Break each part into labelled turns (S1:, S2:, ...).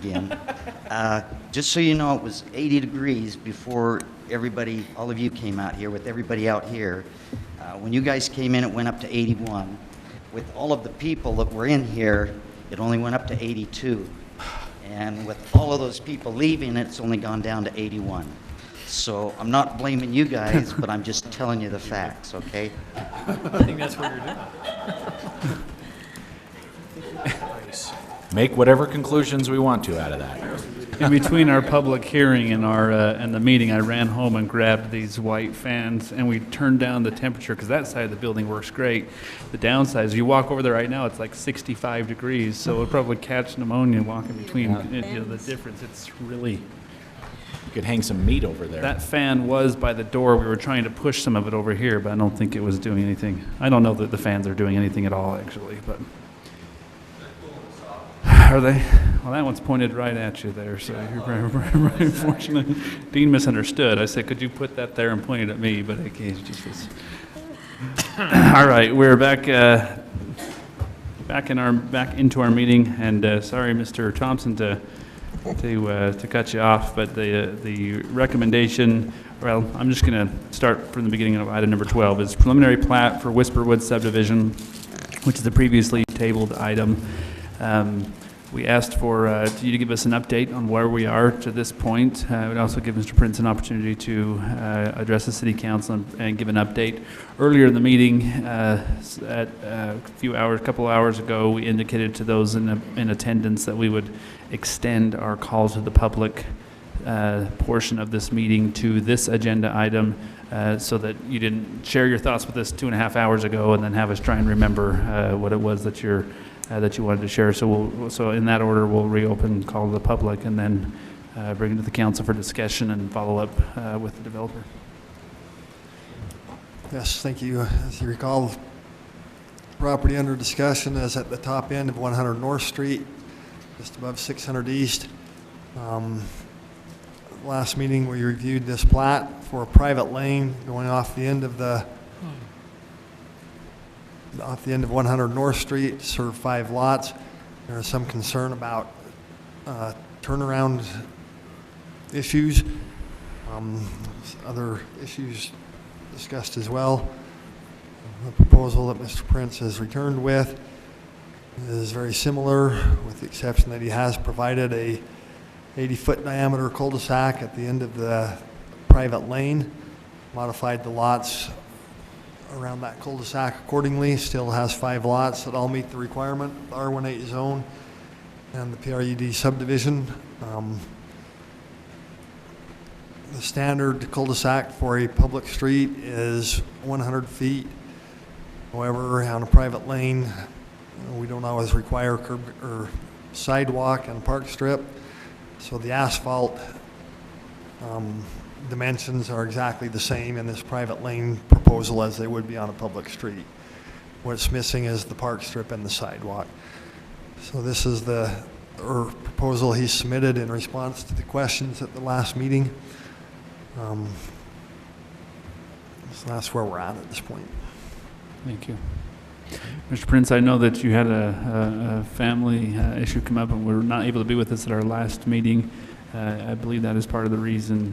S1: again. Just so you know, it was 80 degrees before everybody, all of you came out here, with everybody out here. When you guys came in, it went up to 81. With all of the people that were in here, it only went up to 82. And with all of those people leaving, it's only gone down to 81. So I'm not blaming you guys, but I'm just telling you the facts, okay?
S2: I think that's what you're doing.
S3: Make whatever conclusions we want to out of that.
S2: In between our public hearing and and the meeting, I ran home and grabbed these white fans, and we turned down the temperature because that side of the building works great. The downside is you walk over there right now, it's like 65 degrees, so it'll probably catch pneumonia walking between. The difference, it's really.
S3: You could hang some meat over there.
S2: That fan was by the door. We were trying to push some of it over here, but I don't think it was doing anything. I don't know that the fans are doing anything at all, actually, but. Are they? Well, that one's pointed right at you there, so you're very fortunate. Dean misunderstood. I said, could you put that there, and pointed at me, but okay, it just was. All right, we're back into our meeting, and sorry, Mr. Thompson, to cut you off, but the recommendation, well, I'm just going to start from the beginning of item number 12, is preliminary plat for Whisperwood subdivision, which is the previously tabled item. We asked for you to give us an update on where we are to this point. We'd also give Mr. Prince an opportunity to address the City Council and give an update. Earlier in the meeting, at a couple hours ago, we indicated to those in attendance that we would extend our call to the public portion of this meeting to this agenda item, so that you didn't share your thoughts with us 2.5 hours ago and then have us try and remember what it was that you wanted to share. So in that order, we'll reopen, call to the public, and then bring it to the council for discussion and follow up with the developer.
S4: Yes, thank you. As you recall, the property under discussion is at the top end of 100 North Street, just above 600 East. Last meeting, we reviewed this plat for a private lane going off the end of 100 North Street to serve 5 lots. There is some concern about turnaround issues. Other issues discussed as well. The proposal that Mr. Prince has returned with is very similar, with the exception that he has provided a 80-foot diameter cul-de-sac at the end of the private lane, modified the lots around that cul-de-sac accordingly. Still has 5 lots that all meet the requirement, the R18 zone and the PRUD subdivision. The standard cul-de-sac for a public street is 100 feet. However, on a private lane, we don't always require curb or sidewalk and park strip, so the asphalt dimensions are exactly the same in this private lane proposal as they would be on a public street. What's missing is the park strip and the sidewalk. So this is the proposal he submitted in response to the questions at the last meeting. So that's where we're at this point.
S2: Thank you. Mr. Prince, I know that you had a family issue come up and were not able to be with us at our last meeting. I believe that is part of the reason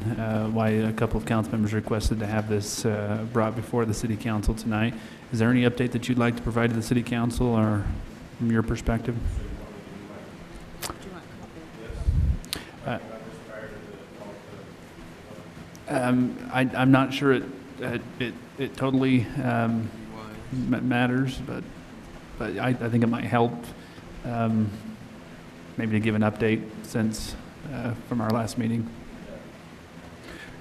S2: why a couple of council members requested to have this brought before the City Council tonight. Is there any update that you'd like to provide to the City Council, or from your perspective? I'm not sure it totally matters, but I think it might help maybe to give an update since from our last meeting.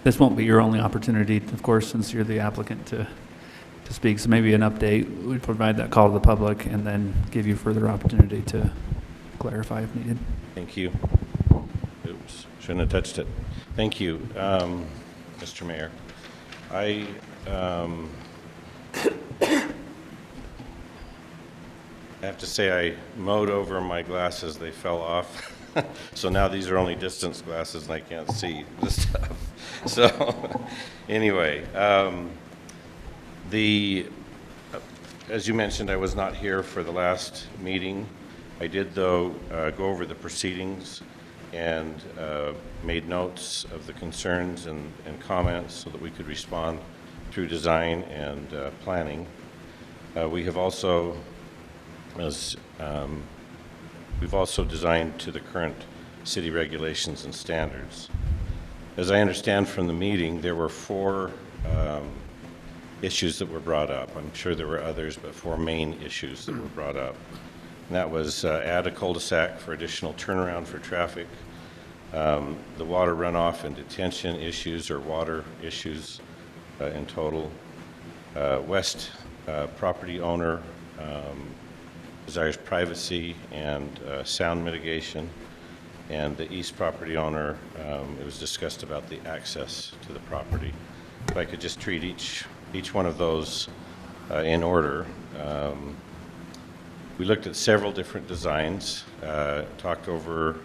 S2: This won't be your only opportunity, of course, since you're the applicant to speak. So maybe an update, we'd provide that call to the public and then give you further opportunity to clarify if needed.
S5: Thank you. Oops, shouldn't have touched it. Thank you, Mr. Mayor. I have to say I mowed over my glasses. They fell off. So now these are only distance glasses and I can't see the stuff. So anyway, as you mentioned, I was not here for the last meeting. I did, though, go over the proceedings and made notes of the concerns and comments so that we could respond through design and planning. We have also, we've also designed to the current city regulations and standards. As I understand from the meeting, there were 4 issues that were brought up. I'm sure there were others, but 4 main issues that were brought up. And that was add a cul-de-sac for additional turnaround for traffic, the water runoff and detention issues or water issues in total. West property owner desires privacy and sound mitigation. And the east property owner, it was discussed about the access to the property. If I could just treat each one of those in order. We looked at several different designs, talked over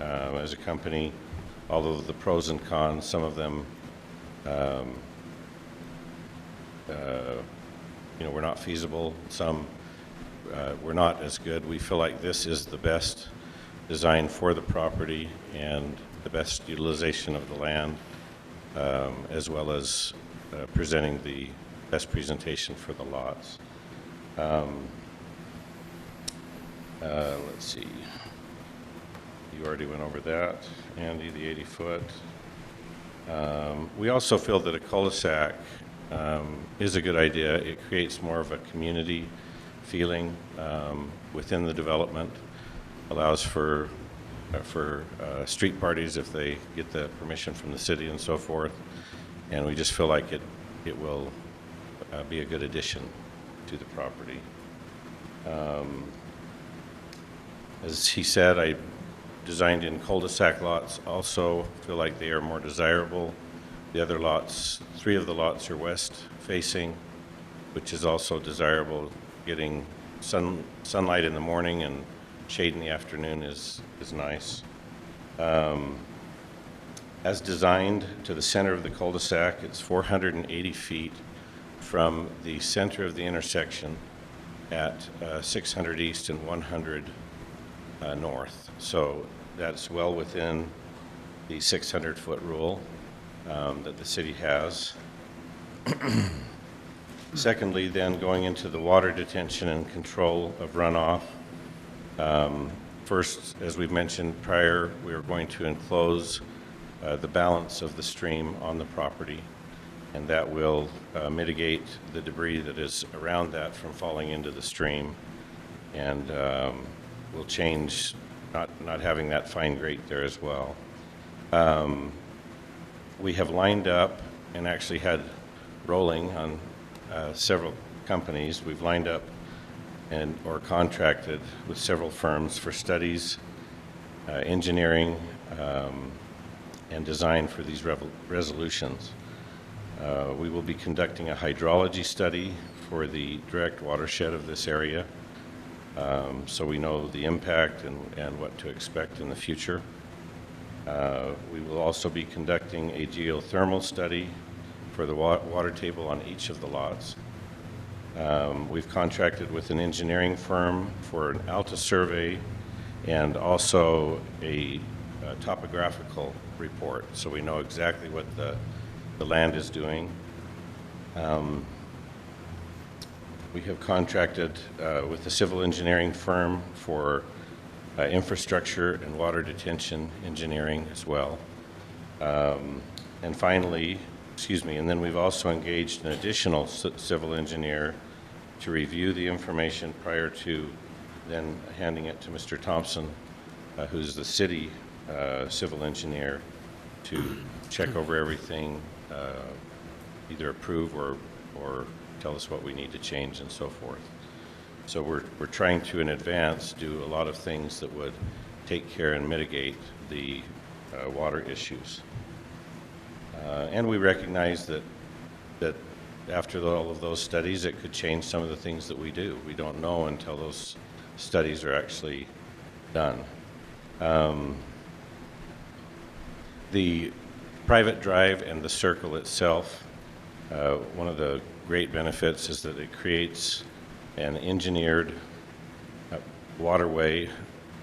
S5: as a company all of the pros and cons. Some of them were not feasible. Some were not as good. We feel like this is the best design for the property and the best utilization of the land, as well as presenting the best presentation for the lots. Let's see. You already went over that, Andy, the 80-foot. We also feel that a cul-de-sac is a good idea. It creates more of a community feeling within the development, allows for street parties if they get the permission from the city and so forth. And we just feel like it will be a good addition to the property. As he said, I designed in cul-de-sac lots also. Feel like they are more desirable. The other lots, 3 of the lots are west facing, which is also desirable. Getting sunlight in the morning and shade in the afternoon is nice. As designed to the center of the cul-de-sac, it's 480 feet from the center of the intersection at 600 east and 100 north. So that's well within the 600-foot rule that the city has. Secondly, then, going into the water detention and control of runoff. First, as we've mentioned prior, we are going to enclose the balance of the stream on the property, and that will mitigate the debris that is around that from falling into the stream, and will change not having that fine grate there as well. We have lined up and actually had rolling on several companies. We've lined up or contracted with several firms for studies, engineering, and design for these resolutions. We will be conducting a hydrology study for the direct watershed of this area, so we know the impact and what to expect in the future. We will also be conducting a geothermal study for the water table on each of the lots. We've contracted with an engineering firm for an ALTA survey and also a topographical report, so we know exactly what the land is doing. We have contracted with a civil engineering firm for infrastructure and water detention engineering as well. And finally, and then we've also engaged an additional civil engineer to review the information prior to then handing it to Mr. Thompson, who's the city civil engineer, to check over everything, either approve or tell us what we need to change and so forth. So we're trying to, in advance, do a lot of things that would take care and mitigate the water issues. And we recognize that after all of those studies, it could change some of the things that we do. We don't know until those studies are actually done. The private drive and the circle itself, one of the great benefits is that it creates an engineered waterway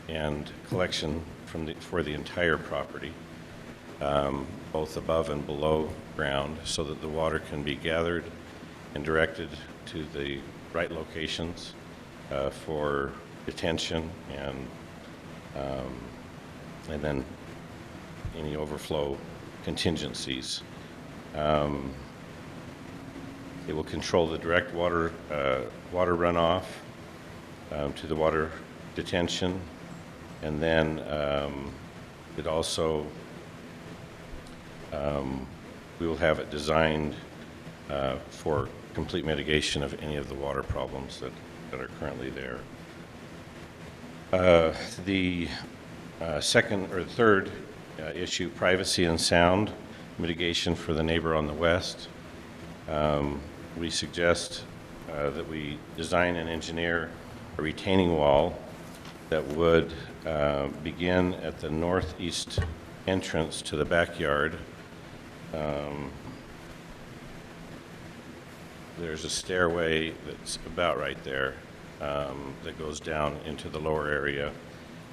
S5: and collection for the entire property, both above and below ground, so that the water can be gathered and directed to the right locations for detention and then any overflow contingencies. It will control the direct water runoff to the water detention, and then it also we will have it designed for complete mitigation of any of the water problems that are currently there. The second or third issue, privacy and sound mitigation for the neighbor on the west. We suggest that we design and engineer a retaining wall that would begin at the northeast entrance to the backyard. There's a stairway that's about right there that goes down into the lower area.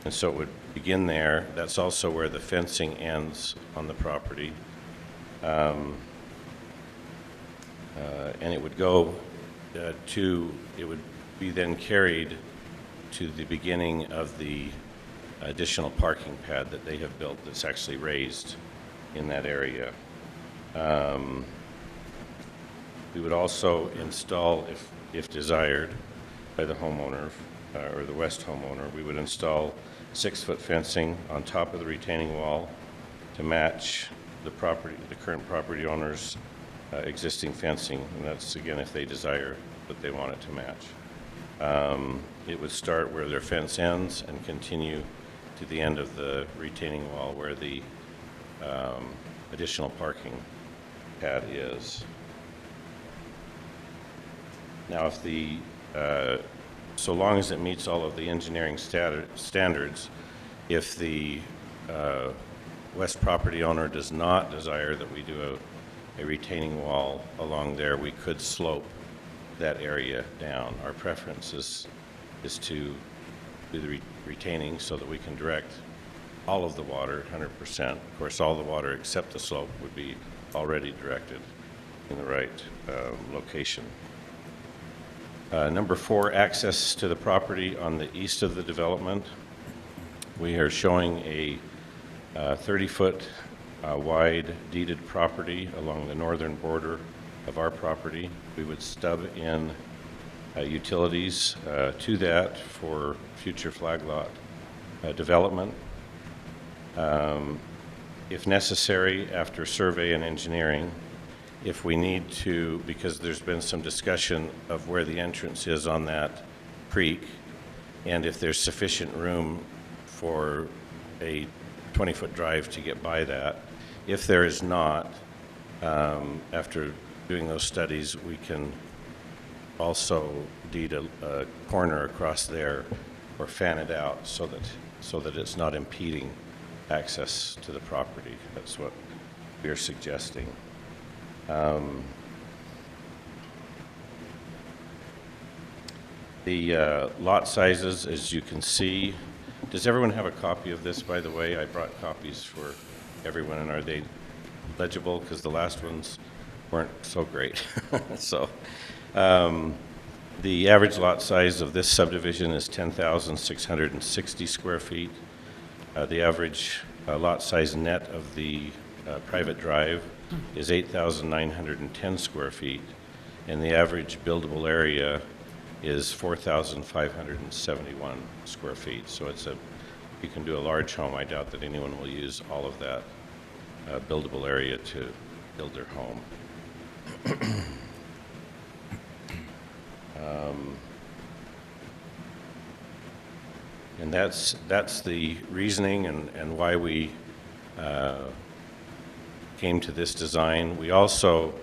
S5: And so it would begin there. That's also where the fencing ends on the property. And it would go it would be then carried to the beginning of the additional parking pad that they have built that's actually raised in that area. We would also install, if desired by the homeowner or the west homeowner, we would install 6-foot fencing on top of the retaining wall to match the current property owner's existing fencing, and that's again if they desire, but they want it to match. It would start where their fence ends and continue to the end of the retaining wall where the additional parking pad is. Now, if so long as it meets all of the engineering standards, if the west property owner does not desire that we do a retaining wall along there, we could slope that area down. Our preference is to do the retaining so that we can direct all of the water 100%. Of course, all the water except the slope would be already directed in the right location. Number 4, access to the property on the east of the development. We are showing a 30-foot wide deeded property along the northern border of our property. We would stub in utilities to that for future flag lot development. If necessary, after survey and engineering, if we need to, because there's been some discussion of where the entrance is on that creek, and if there's sufficient room for a 20-foot drive to get by that. If there is not, after doing those studies, we can also deed a corner across there or fan it out so that it's not impeding access to the property. That's what we're suggesting. The lot sizes, as you can see, does everyone have a copy of this, by the way? I brought copies for everyone, and are they legible? Because the last ones weren't so great. So the average lot size of this subdivision is 10,660 square feet. The average lot size net of the private drive is 8,910 square feet, and the average buildable area is 4,571 square feet. So you can do a large home. I doubt that anyone will use all of that buildable area to build their home. And that's the reasoning and why we came to this design. We also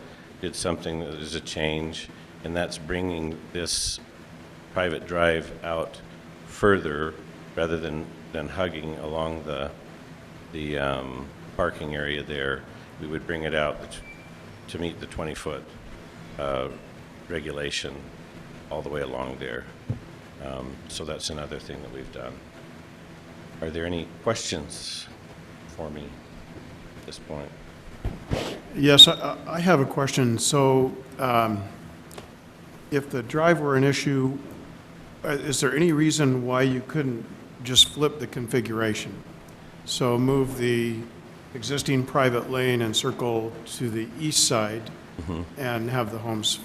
S5: did something that is a change, and that's bringing this private drive out further rather than hugging along the parking area there. We would bring it out to meet the 20-foot regulation all the way along there. So that's another thing that we've done. Are there any questions for me at this point?
S6: Yes, I have a question. So if the drive were an issue, is there any reason why you couldn't just flip the configuration? So move the existing private lane and circle to the east side and have the homes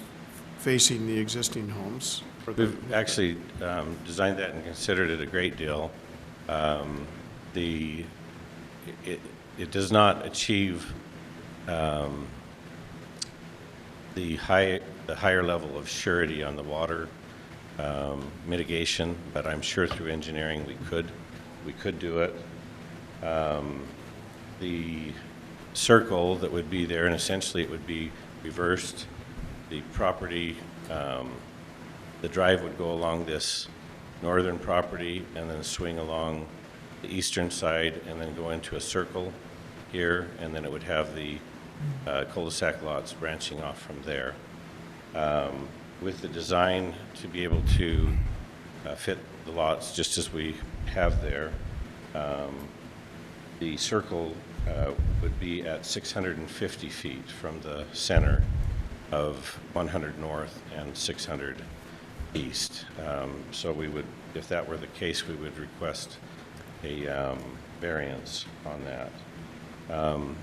S6: facing the existing homes?
S5: We've actually designed that and considered it a great deal. It does not achieve the higher level of surety on the water mitigation, but I'm sure through engineering we could do it. The circle that would be there, and essentially it would be reversed. The property, the drive would go along this northern property and then swing along the eastern side and then go into a circle here, and then it would have the cul-de-sac lots branching off from there. With the design to be able to fit the lots just as we have there, the circle would be at 650 feet from the center of 100 north and 600 east. So we would, if that were the case, we would request a variance on that.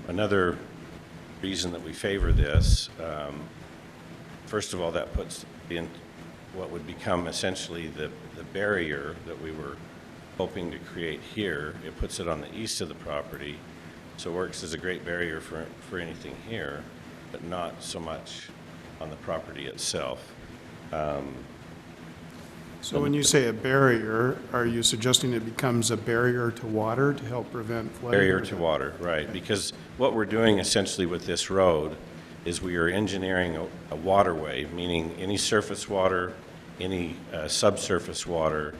S5: Another reason that we favor this, first of all, that puts in what would become essentially the barrier that we were hoping to create here. It puts it on the east of the property, so it works as a great barrier for anything here, but not so much on the property itself.
S6: So when you say a barrier, are you suggesting it becomes a barrier to water to help prevent flooding?
S5: Barrier to water, right. Because what we're doing essentially with this road is we are engineering a waterway, meaning any surface water, any subsurface water,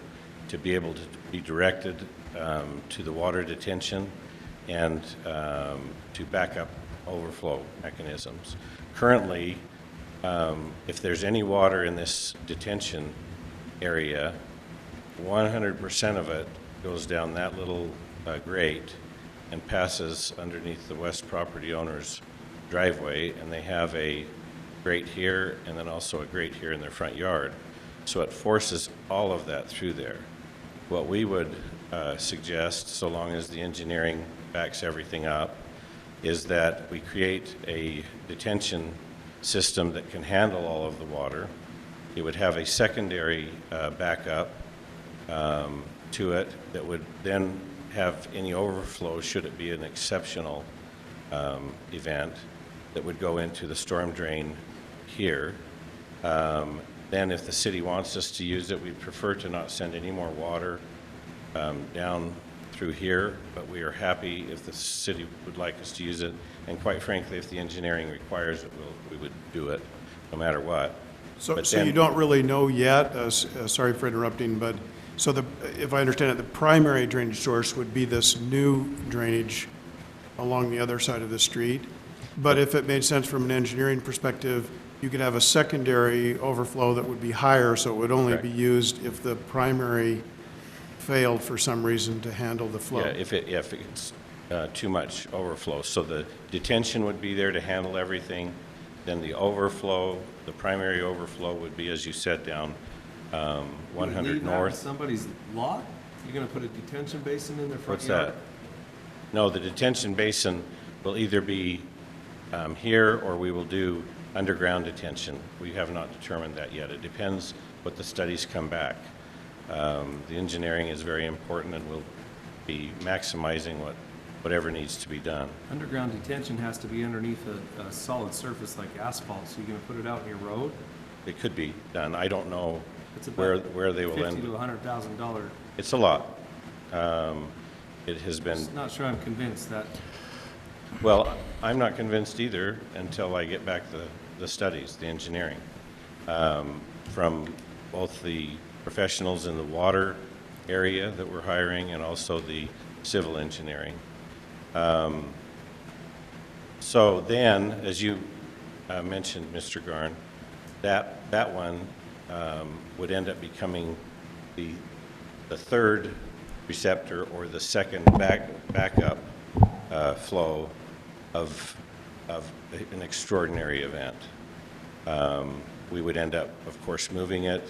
S5: to be able to be directed to the water detention and to back up overflow mechanisms. Currently, if there's any water in this detention area, 100% of it goes down that little grate and passes underneath the west property owner's driveway, and they have a grate here and then also a grate here in their front yard. So it forces all of that through there. What we would suggest, so long as the engineering backs everything up, is that we create a detention system that can handle all of the water. It would have a secondary backup to it that would then have any overflow, should it be an exceptional event, that would go into the storm drain here. Then if the city wants us to use it, we'd prefer to not send any more water down through here, but we are happy if the city would like us to use it. And quite frankly, if the engineering requires it, we would do it no matter what.
S6: So
S5: then,
S6: you don't really know yet, sorry for interrupting, but so if I understand it, the primary drainage source would be this new drainage along the other side of the street. But if it made sense from an engineering perspective, you could have a secondary overflow that would be higher, so it would only
S5: Correct.
S6: be used if the primary failed for some reason to handle the flow.
S5: yeah, if it's too much overflow. So the detention would be there to handle everything. Then the overflow, the primary overflow would be, as you said, down 100
S7: Leave that in
S5: north.
S7: somebody's lot? You're gonna put a detention basin in their front
S5: What's
S7: yard?
S5: that? No, the detention basin will either be here or we will do underground detention. We have not determined that yet. It depends what the studies come back. The engineering is very important, and we'll be maximizing whatever needs to be done.
S7: Underground detention has to be underneath a solid surface like asphalt, so you're gonna put it out in your road?
S5: It could be done. I don't know
S7: It's
S5: where
S7: about
S5: they will
S7: $50,000
S5: end.
S7: to $100,000.
S5: It's a lot. It has been,
S7: Just not sure I'm convinced that,
S5: well, I'm not convinced either until I get back the studies, the engineering, from both the professionals in the water area that we're hiring and also the civil engineering. So then, as you mentioned, Mr. Garn, that one would end up becoming the third receptor or the second backup flow of an extraordinary event. We would end up, of course, moving it,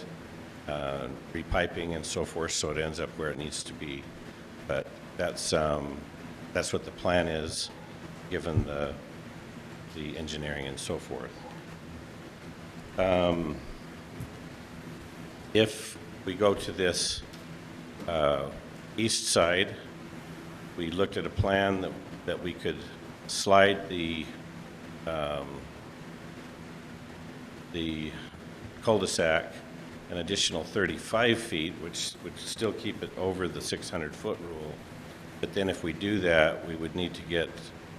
S5: repiping and so forth, so it ends up where it needs to be. But that's what the plan is, given the engineering and so forth. If we go to this east side, we looked at a plan that we could slide the cul-de-sac an additional 35 feet, which would still keep it over the 600-foot rule. But then if we do that, we would need to get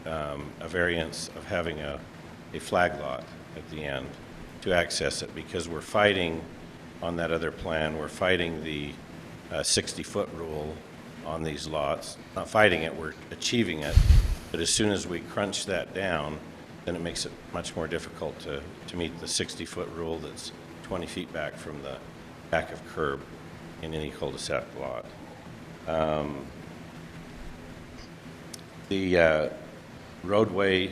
S5: a variance of having a flag lot at the end to access it, because we're fighting on that other plan, we're fighting the 60-foot rule on these lots. Not fighting it, we're achieving it. But as soon as we crunch that down, then it makes it much more difficult to meet the 60-foot rule that's 20 feet back from the back of curb in any cul-de-sac lot. The roadway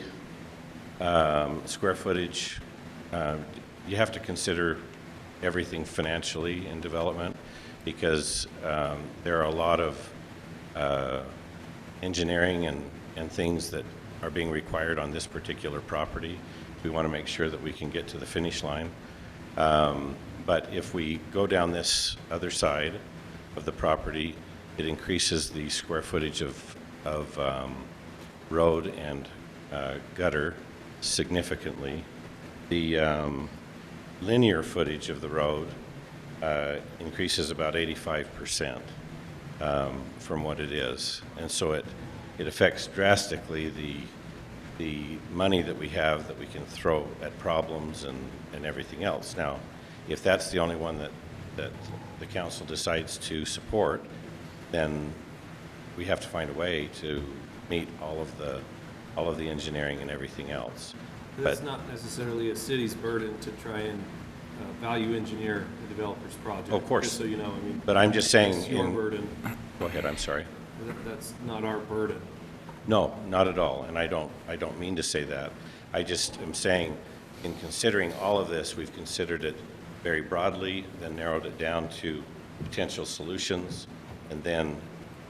S5: square footage, you have to consider everything financially in development, because there are a lot of engineering and things that are being required on this particular property. We want to make sure that we can get to the finish line. But if we go down this other side of the property, it increases the square footage of road and gutter significantly. The linear footage of the road increases about 85% from what it is. And so it affects drastically the money that we have that we can throw at problems and everything else. Now, if that's the only one that the council decides to support, then we have to find a way to meet all of the engineering and everything else.
S7: That's not necessarily a city's burden to try and value engineer the developer's project.
S5: Of course.
S7: Just so you know, I mean.
S5: But I'm just saying.
S7: It's your burden.
S5: Go ahead, I'm sorry.
S7: That's not our burden.
S5: No, not at all, and I don't mean to say that. I just am saying, in considering all of this, we've considered it very broadly, then narrowed it down to potential solutions, and then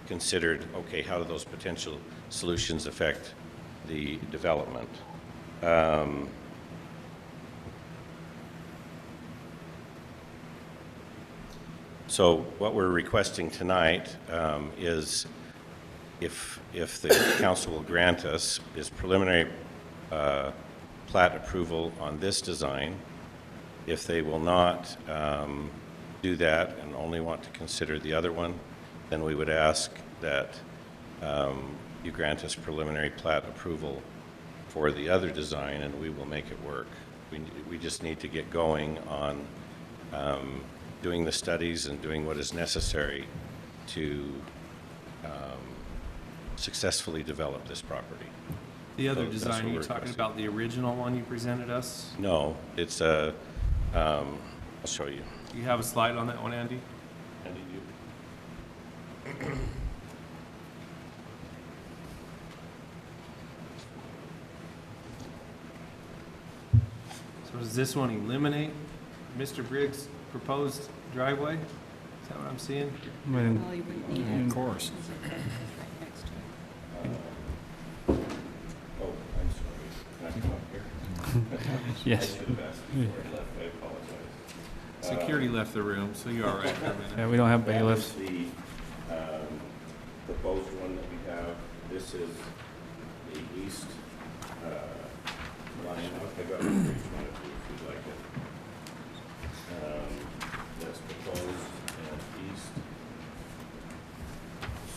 S5: considered, okay, how do those potential solutions affect the development? So what we're requesting tonight is, if the council will grant us, is preliminary plat approval on this design. If they will not do that and only want to consider the other one, then we would ask that you grant us preliminary plat approval for the other design, and we will make it work. We just need to get going on doing the studies and doing what is necessary to successfully develop this property.
S7: The other
S5: So that's
S7: design,
S5: what
S7: you're
S5: we're
S7: talking
S5: requesting.
S7: about the original one you presented us?
S5: No, it's a, I'll show you.
S7: Do you have a slide on that one, Andy?
S5: Andy,
S7: So does this one eliminate Mr. Briggs' proposed driveway? Is that what I'm seeing?
S2: I mean,
S8: Well, you wouldn't need it.
S3: Of course.
S8: Because it's right next to it.
S5: Oh, I'm sorry. Can I come up here?
S2: yes.
S5: I should have asked before I left. I apologize.
S7: Security left the room, so you're all right for a
S2: Yeah,
S7: minute.
S2: we don't have
S5: That
S2: bailiffs.
S5: is the proposed one that we have. This is the east line. I've got it for each one of you if you'd like it. That's proposed east.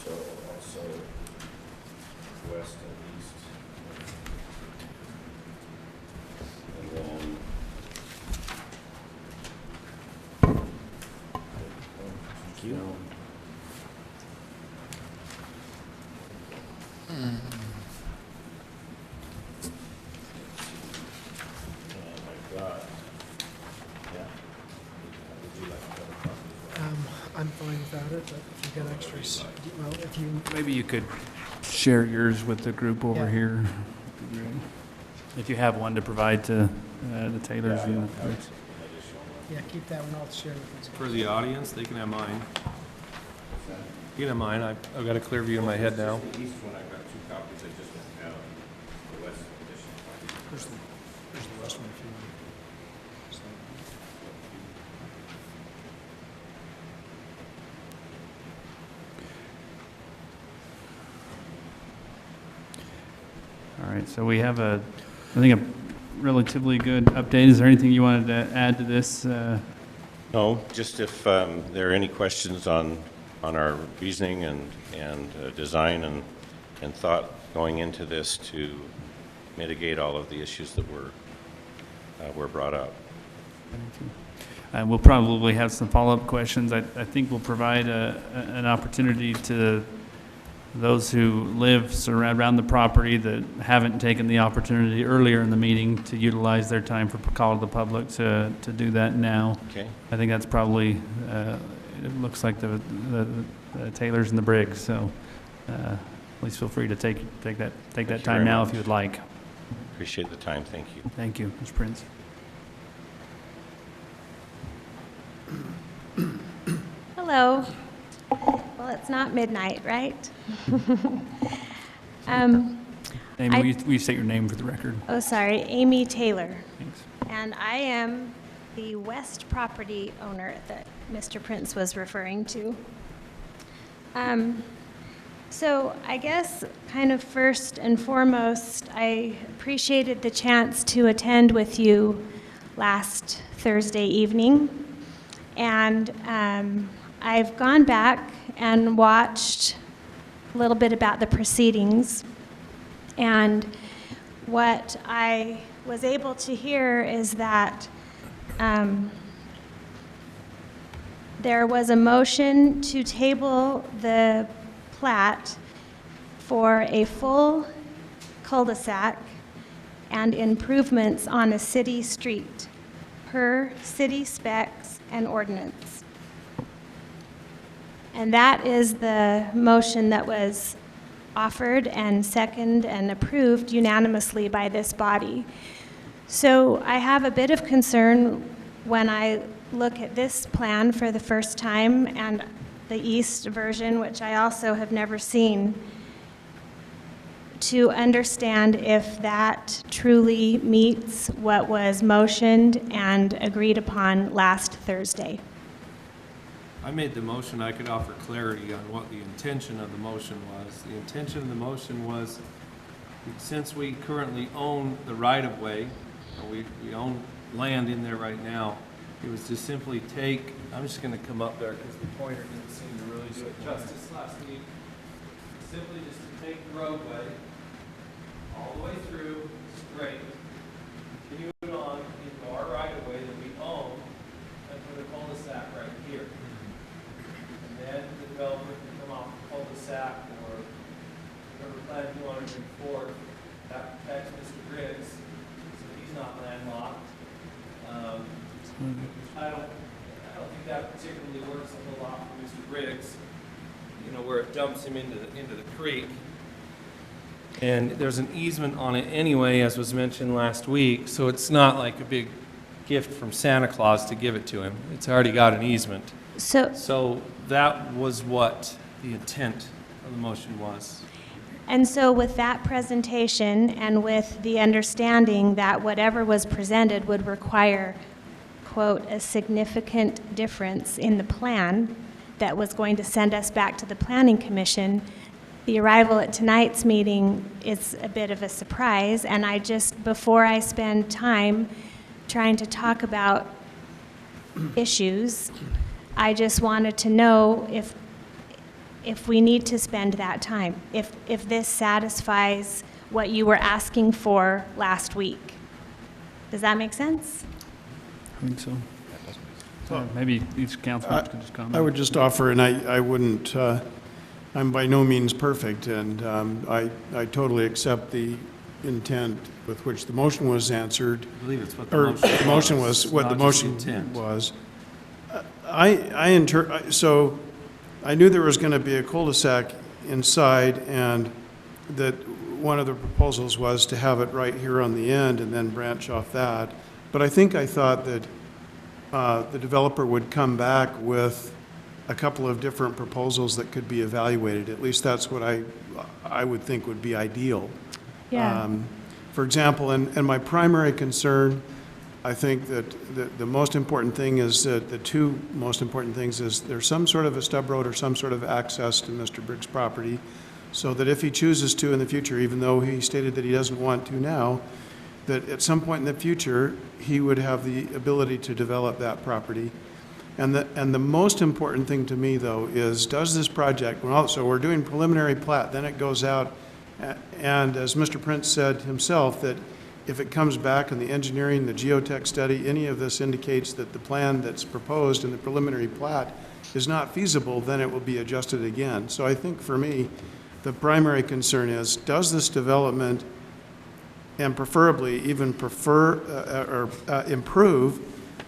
S5: So also west and east. And then
S3: Thank you.
S5: and I've got, yeah. Would you like to have a copy as well?
S9: I'm fine without it, but if you got extras. Well, if you,
S2: Maybe you could share yours with the group over
S9: Yeah.
S2: here. If you have one to provide to the Taylors and the Briggs.
S9: yeah, keep that one, I'll share with you.
S7: For the audience, they can have mine. You can have mine. I've got a clear view in my head now.
S5: The east one, I've got 2 copies, I just don't have the west edition.
S6: There's the last one if you want.
S2: All right, so we have I think, a relatively good update. Is there anything you wanted to add to this?
S5: No, just if there are any questions on our reasoning and design and thought going into this to mitigate all of the issues that were brought up.
S2: And we'll probably have some follow-up questions. I think we'll provide an opportunity to those who live around the property that haven't taken the opportunity earlier in the meeting to utilize their time for call to the public to do that now.
S5: Okay?
S2: I think that's probably, it looks like the Taylors and the Briggs, so please feel free to take that
S5: you
S2: time
S5: very
S2: now
S5: much.
S2: if you would like.
S5: Appreciate the time, thank you.
S2: Thank you, Mr. Prince.
S10: Hello. Well, it's not midnight, right?
S2: Amy,
S10: I-
S2: will you state your name for the record?
S10: Oh, sorry, Amy Taylor.
S2: Thanks.
S10: And I am the west property owner that Mr. Prince was referring to. So I guess kind of first and foremost, I appreciated the chance to attend with you last Thursday evening. And I've gone back and watched a little bit about the proceedings. And what I was able to hear is that there was a motion to table the plat for a full cul-de-sac and improvements on a city street per city specs and ordinance. And that is the motion that was offered and seconded and approved unanimously by this body. So I have a bit of concern when I look at this plan for the first time and the east version, which I also have never seen, to understand if that truly meets what was motioned and agreed upon last Thursday.
S7: I made the motion. I could offer clarity on what the intention of the motion was. The intention of the motion was, since we currently own the right-of-way, or we own land in there right now, it was to simply take, I'm just going to come up there because the pointer didn't seem to really do it justice last week. Simply just to take the roadway all the way through, straight, continue it on into our right-of-way that we own, and put a cul-de-sac right here. And then the developer can come off the cul-de-sac or whatever plan you want to bring forth. That protects Mr. Briggs, so he's not landlocked. I don't think that particularly works a whole lot for Mr. Briggs, you know, where it dumps him into the creek. And there's an easement on it anyway, as was mentioned last week, so it's not like a big gift from Santa Claus to give it to him. It's already got an easement. So that was what the intent of the motion was.
S10: And so with that presentation and with the understanding that whatever was presented would require, quote, a significant difference in the plan that was going to send us back to the Planning Commission, the arrival at tonight's meeting is a bit of a surprise. And I just, before I spend time trying to talk about issues, I just wanted to know if we need to spend that time, if this satisfies what you were asking for last week. Does that make sense?
S2: I think so. Maybe each councilman could just comment.
S6: I would just offer, and I wouldn't, I'm by no means perfect, and I totally accept the intent with which the motion was answered.
S7: I believe it's what the
S6: Or
S7: motion was.
S6: the motion was, what the
S7: not just the
S6: motion
S7: intent.
S6: was. So I knew there was going to be a cul-de-sac inside, and that one of the proposals was to have it right here on the end and then branch off that. But I thought that the developer would come back with a couple of different proposals that could be evaluated. At least that's what I would think would be ideal.
S10: Yeah.
S6: For example, and my primary concern, I think that the most important thing is that the two most important things is there's some sort of a stub road or some sort of access to Mr. Briggs' property, so that if he chooses to in the future, even though he stated that he doesn't want to now, that at some point in the future, he would have the ability to develop that property. And the most important thing to me, though, is does this project, well, so we're doing preliminary plat, then it goes out, and as Mr. Prince said himself, that if it comes back in the engineering, the geotech study, any of this indicates that the plan that's proposed in the preliminary plat is not feasible, then it will be adjusted again. So I think for me, the primary concern is, does this development, and preferably even improve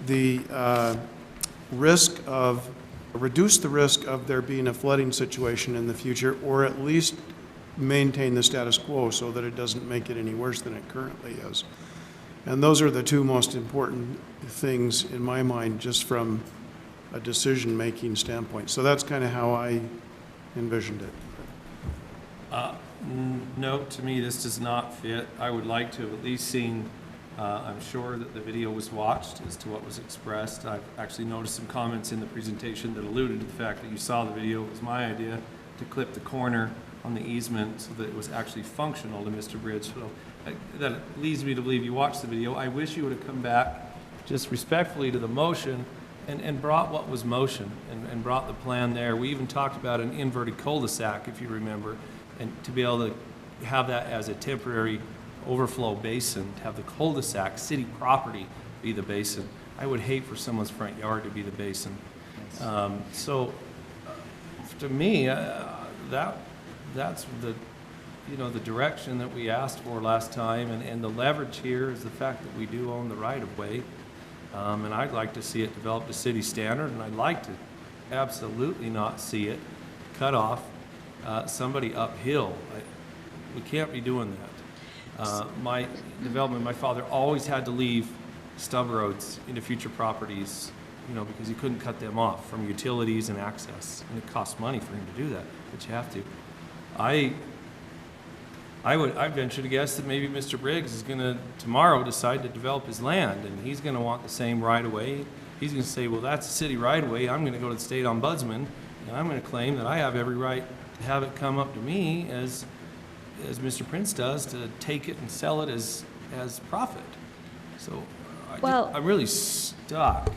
S6: the reduce the risk of there being a flooding situation in the future, or at least maintain the status quo so that it doesn't make it any worse than it currently is. And those are the two most important things in my mind, just from a decision-making standpoint. So that's kind of how I envisioned it.
S7: No, to me, this does not fit. I would like to have at least seen, I'm sure that the video was watched as to what was expressed. I've actually noticed some comments in the presentation that alluded to the fact that you saw the video. It was my idea to clip the corner on the easement so that it was actually functional to Mr. Bridge. So that leads me to believe you watched the video. I wish you would have come back just respectfully to the motion and brought what was motion and brought the plan there. We even talked about an inverted cul-de-sac, if you remember, and to be able to have that as a temporary overflow basin, to have the cul-de-sac, city property, be the basin. I would hate for someone's front yard to be the basin. So to me, that's the, the direction that we asked for last time, and the leverage here is the fact that we do own the right-of-way, and I'd like to see it developed to city standard, and I'd like to absolutely not see it cut off somebody uphill. We can't be doing that. My father always had to leave stub roads into future properties, because he couldn't cut them off from utilities and access, and it costs money for him to do that, but you have to. I venture to guess that maybe Mr. Briggs is going to tomorrow decide to develop his land, and he's going to want the same right-of-way. He's going to say, well, that's a city right-of-way. I'm going to go to the state ombudsman, and I'm going to claim that I have every right to have it come up to me as Mr. Prince does, to take it and sell it as profit. So I'm really stuck.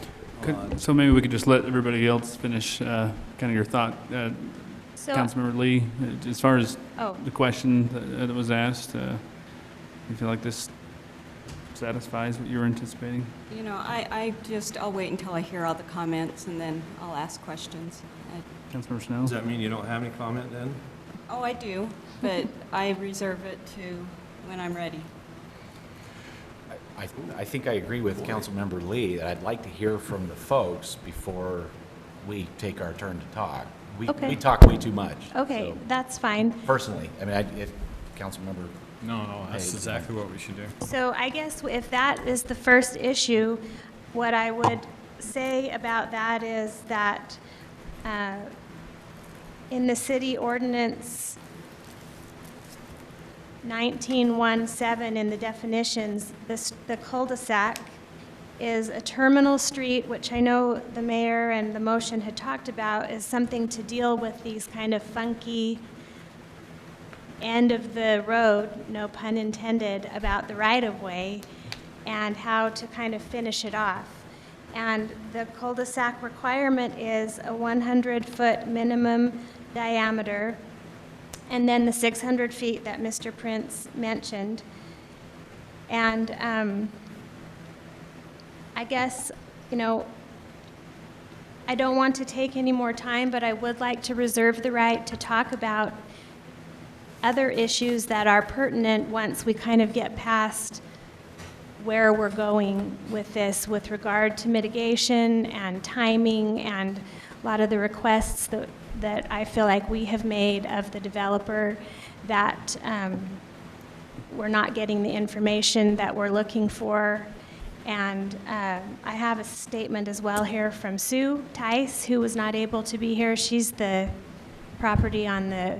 S2: So maybe we could just let everybody else finish kind of your thought.
S10: So,
S2: Councilmember Lee, as far as
S10: oh,
S2: the question that was asked, you feel like this satisfies what you were anticipating?
S8: I'll wait until I hear all the comments and then I'll ask questions.
S2: Councilmember Snow?
S7: Does that mean you don't have any comment then?
S8: Oh, I do, but I reserve it to when I'm ready.
S3: I think I agree with Councilmember Lee that I'd like to hear from the folks before we take our turn to talk.
S10: Okay.
S3: We talk way too much.
S10: okay,
S3: so,
S10: that's fine.
S3: personally, I mean, if Councilmember.
S11: No, that's exactly what we should do.
S10: So I guess if that is the first issue, what I would say about that is that in the city ordinance 1917, in the definitions, the cul-de-sac is a terminal street, which I know the mayor and the motion had talked about, is something to deal with these kind of funky end of the road, no pun intended, about the right-of-way and how to kind of finish it off. And the cul-de-sac requirement is a 100-foot minimum diameter, and then the 600 feet that Mr. Prince mentioned. And I guess, I don't want to take any more time, but I would like to reserve the right to talk about other issues that are pertinent once we kind of get past where we're going with this with regard to mitigation and timing and a lot of the requests that I feel like we have made of the developer, that we're not getting the information that we're looking for. And I have a statement as well here from Sue Tice, who was not able to be here. She's the property on the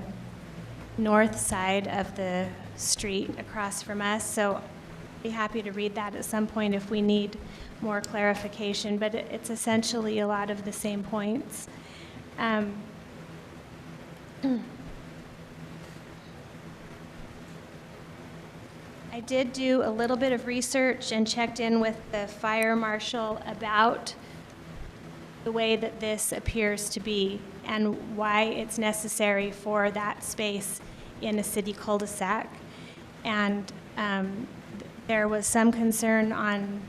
S10: north side of the street across from us. So I'd be happy to read that at some point if we need more clarification, but it's essentially a lot of the same points. I did do a little bit of research and checked in with the fire marshal about the way that this appears to be and why it's necessary for that space in a city cul-de-sac. And there was some concern on,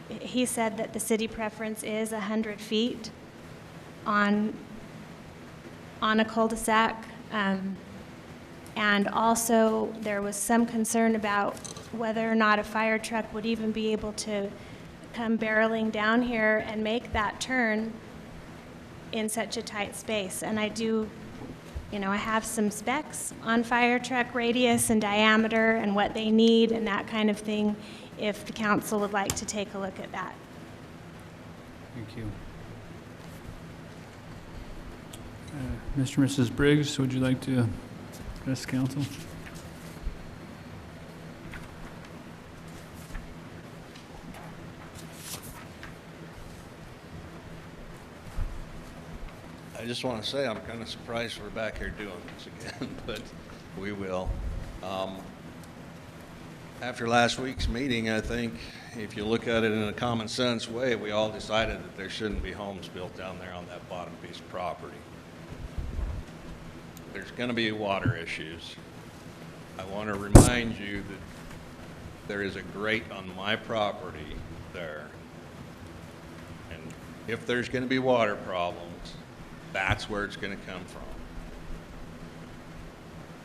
S10: he said that the city preference is 100 feet on a cul-de-sac. And also, there was some concern about whether or not a fire truck would even be able to come barreling down here and make that turn in such a tight space. And I do, you know, I have some specs on fire truck radius and diameter and what they need and that kind of thing, if the council would like to take a look at that.
S2: Thank you. Mr. and Mrs. Briggs, would you like to address council?
S12: I just want to say I'm kind of surprised we're back here doing this again, but we will. After last week's meeting, I think if you look at it in a common sense way, we all decided that there shouldn't be homes built down there on that bottom piece of property. There's going to be water issues. I want to remind you that there is a grate on my property there. And if there's going to be water problems, that's where it's going to come from.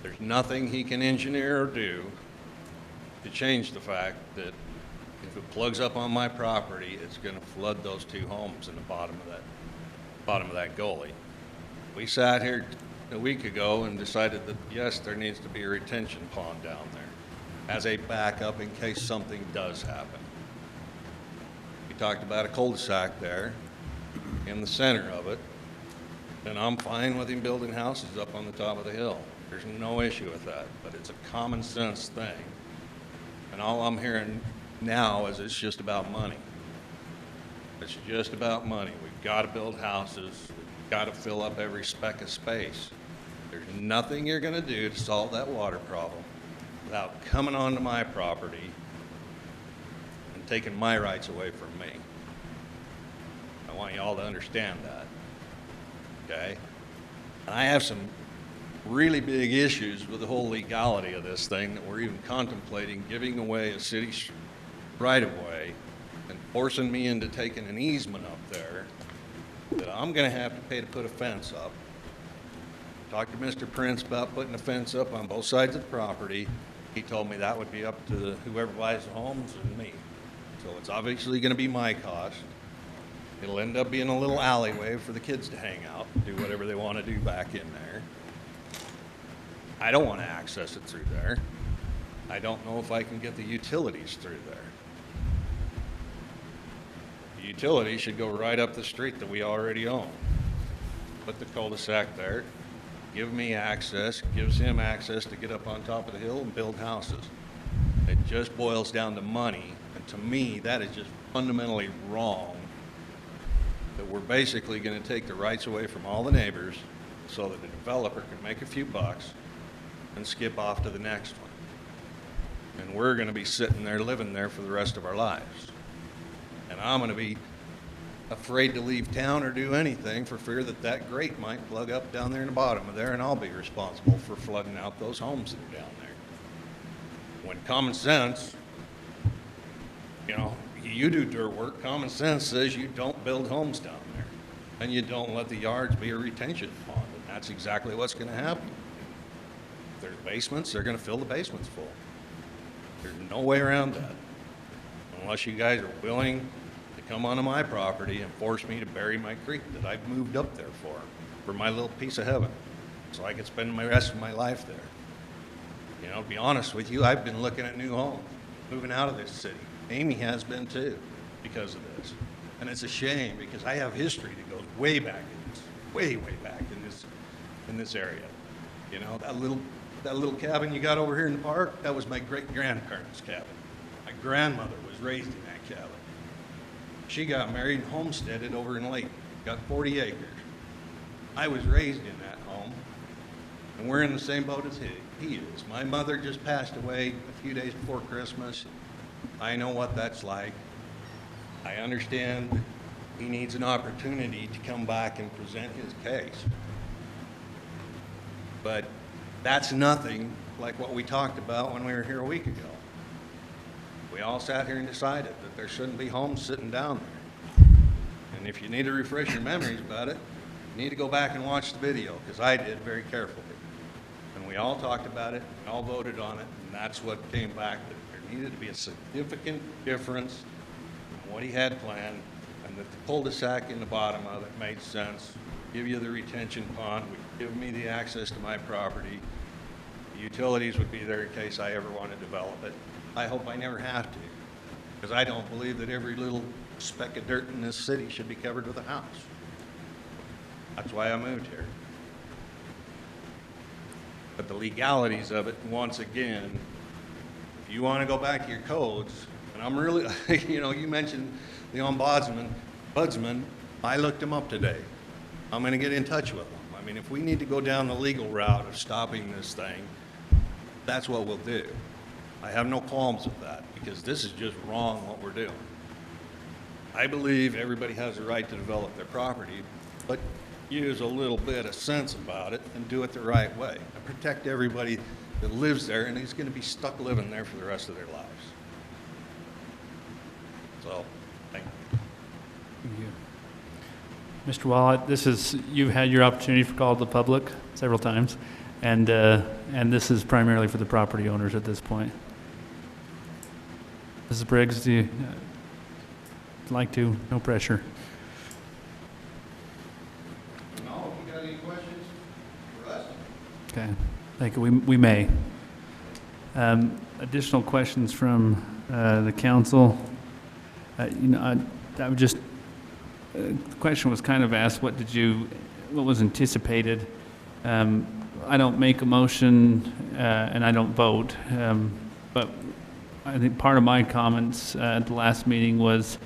S12: There's nothing he can engineer or do to change the fact that if it plugs up on my property, it's going to flood those two homes in the bottom of that gully. We sat here a week ago and decided that, yes, there needs to be a retention pond down there as a backup in case something does happen. We talked about a cul-de-sac there in the center of it, and I'm fine with him building houses up on the top of the hill. There's no issue with that, but it's a common sense thing. And all I'm hearing now is it's just about money. It's just about money. We've got to build houses. We've got to fill up every speck of space. There's nothing you're going to do to solve that water problem without coming onto my property and taking my rights away from me. I want you all to understand that, okay? And I have some really big issues with the whole legality of this thing, that we're even contemplating giving away a city right-of-way and forcing me into taking an easement up there that I'm going to have to pay to put a fence up. Talked to Mr. Prince about putting a fence up on both sides of the property. He told me that would be up to whoever buys the homes and me. So it's obviously going to be my cost. It'll end up being a little alleyway for the kids to hang out, do whatever they want to do back in there. I don't want to access it through there. I don't know if I can get the utilities through there. The utilities should go right up the street that we already own. Put the cul-de-sac there, give me access, gives him access to get up on top of the hill and build houses. It just boils down to money, and to me, that is just fundamentally wrong, that we're basically going to take the rights away from all the neighbors so that the developer can make a few bucks and skip off to the next one. And we're going to be sitting there living there for the rest of our lives. And I'm going to be afraid to leave town or do anything for fear that that grate might plug up down there in the bottom of there, and I'll be responsible for flooding out those homes that are down there. When common sense, you know, you do dirt work, common sense says you don't build homes down there, and you don't let the yards be a retention pond, and that's exactly what's going to happen. If there's basements, they're going to fill the basements full. There's no way around that, unless you guys are willing to come onto my property and force me to bury my creek that I've moved up there for. for my little piece of heaven, so I could spend the rest of my life there. You know, to be honest with you, I've been looking at new homes, moving out of this city. Amy has been too, because of this. And it's a shame, because I have history that goes way back in this, way back in this area. You know, that little cabin you got over here in the park, that was my great-grandparents' cabin. My grandmother was raised in that cabin. She got married and homesteaded over in Lake, got 40 acres. I was raised in that home, and we're in the same boat as he is. My mother just passed away a few days before Christmas. I know what that's like. I understand he needs an opportunity to come back and present his case. But that's nothing like what we talked about when we were here a week ago. We all sat here and decided that there shouldn't be homes sitting down there. And if you need to refresh your memories about it, you need to go back and watch the video, because I did very carefully. And we all talked about it, we all voted on it, and that's what came back, that there needed to be a significant difference in what he had planned, and that the cul-de-sac in the bottom of it made sense. Give you the retention pond, would give me the access to my property. The utilities would be there in case I ever want to develop it. I hope I never have to, because I don't believe that every little speck of dirt in this city should be covered with a house. That's why I moved here. But the legalities of it, once again, if you want to go back to your codes, and I'm really, you know, you mentioned the ombudsman, I looked him up today. I'm going to get in touch with him. I mean, if we need to go down the legal route of stopping this thing, that's what we'll do. I have no qualms with that, because this is just wrong what we're doing. I believe everybody has a right to develop their property, but use a little bit of sense about it and do it the right way. And protect everybody that lives there and is going to be stuck living there for the rest of their lives. So, thank you.
S2: Thank you. Mr. Wallet, you've had your opportunity for call to the public several times, and this is primarily for the property owners at this point. Mrs. Briggs, do you like to? No pressure.
S12: No, if you got any questions for us?
S2: Okay, thank you. We may. Additional questions from the council. I would just. The question was kind of asked, what was anticipated? I don't make a motion and I don't vote, but I think part of my comments at the last meeting was,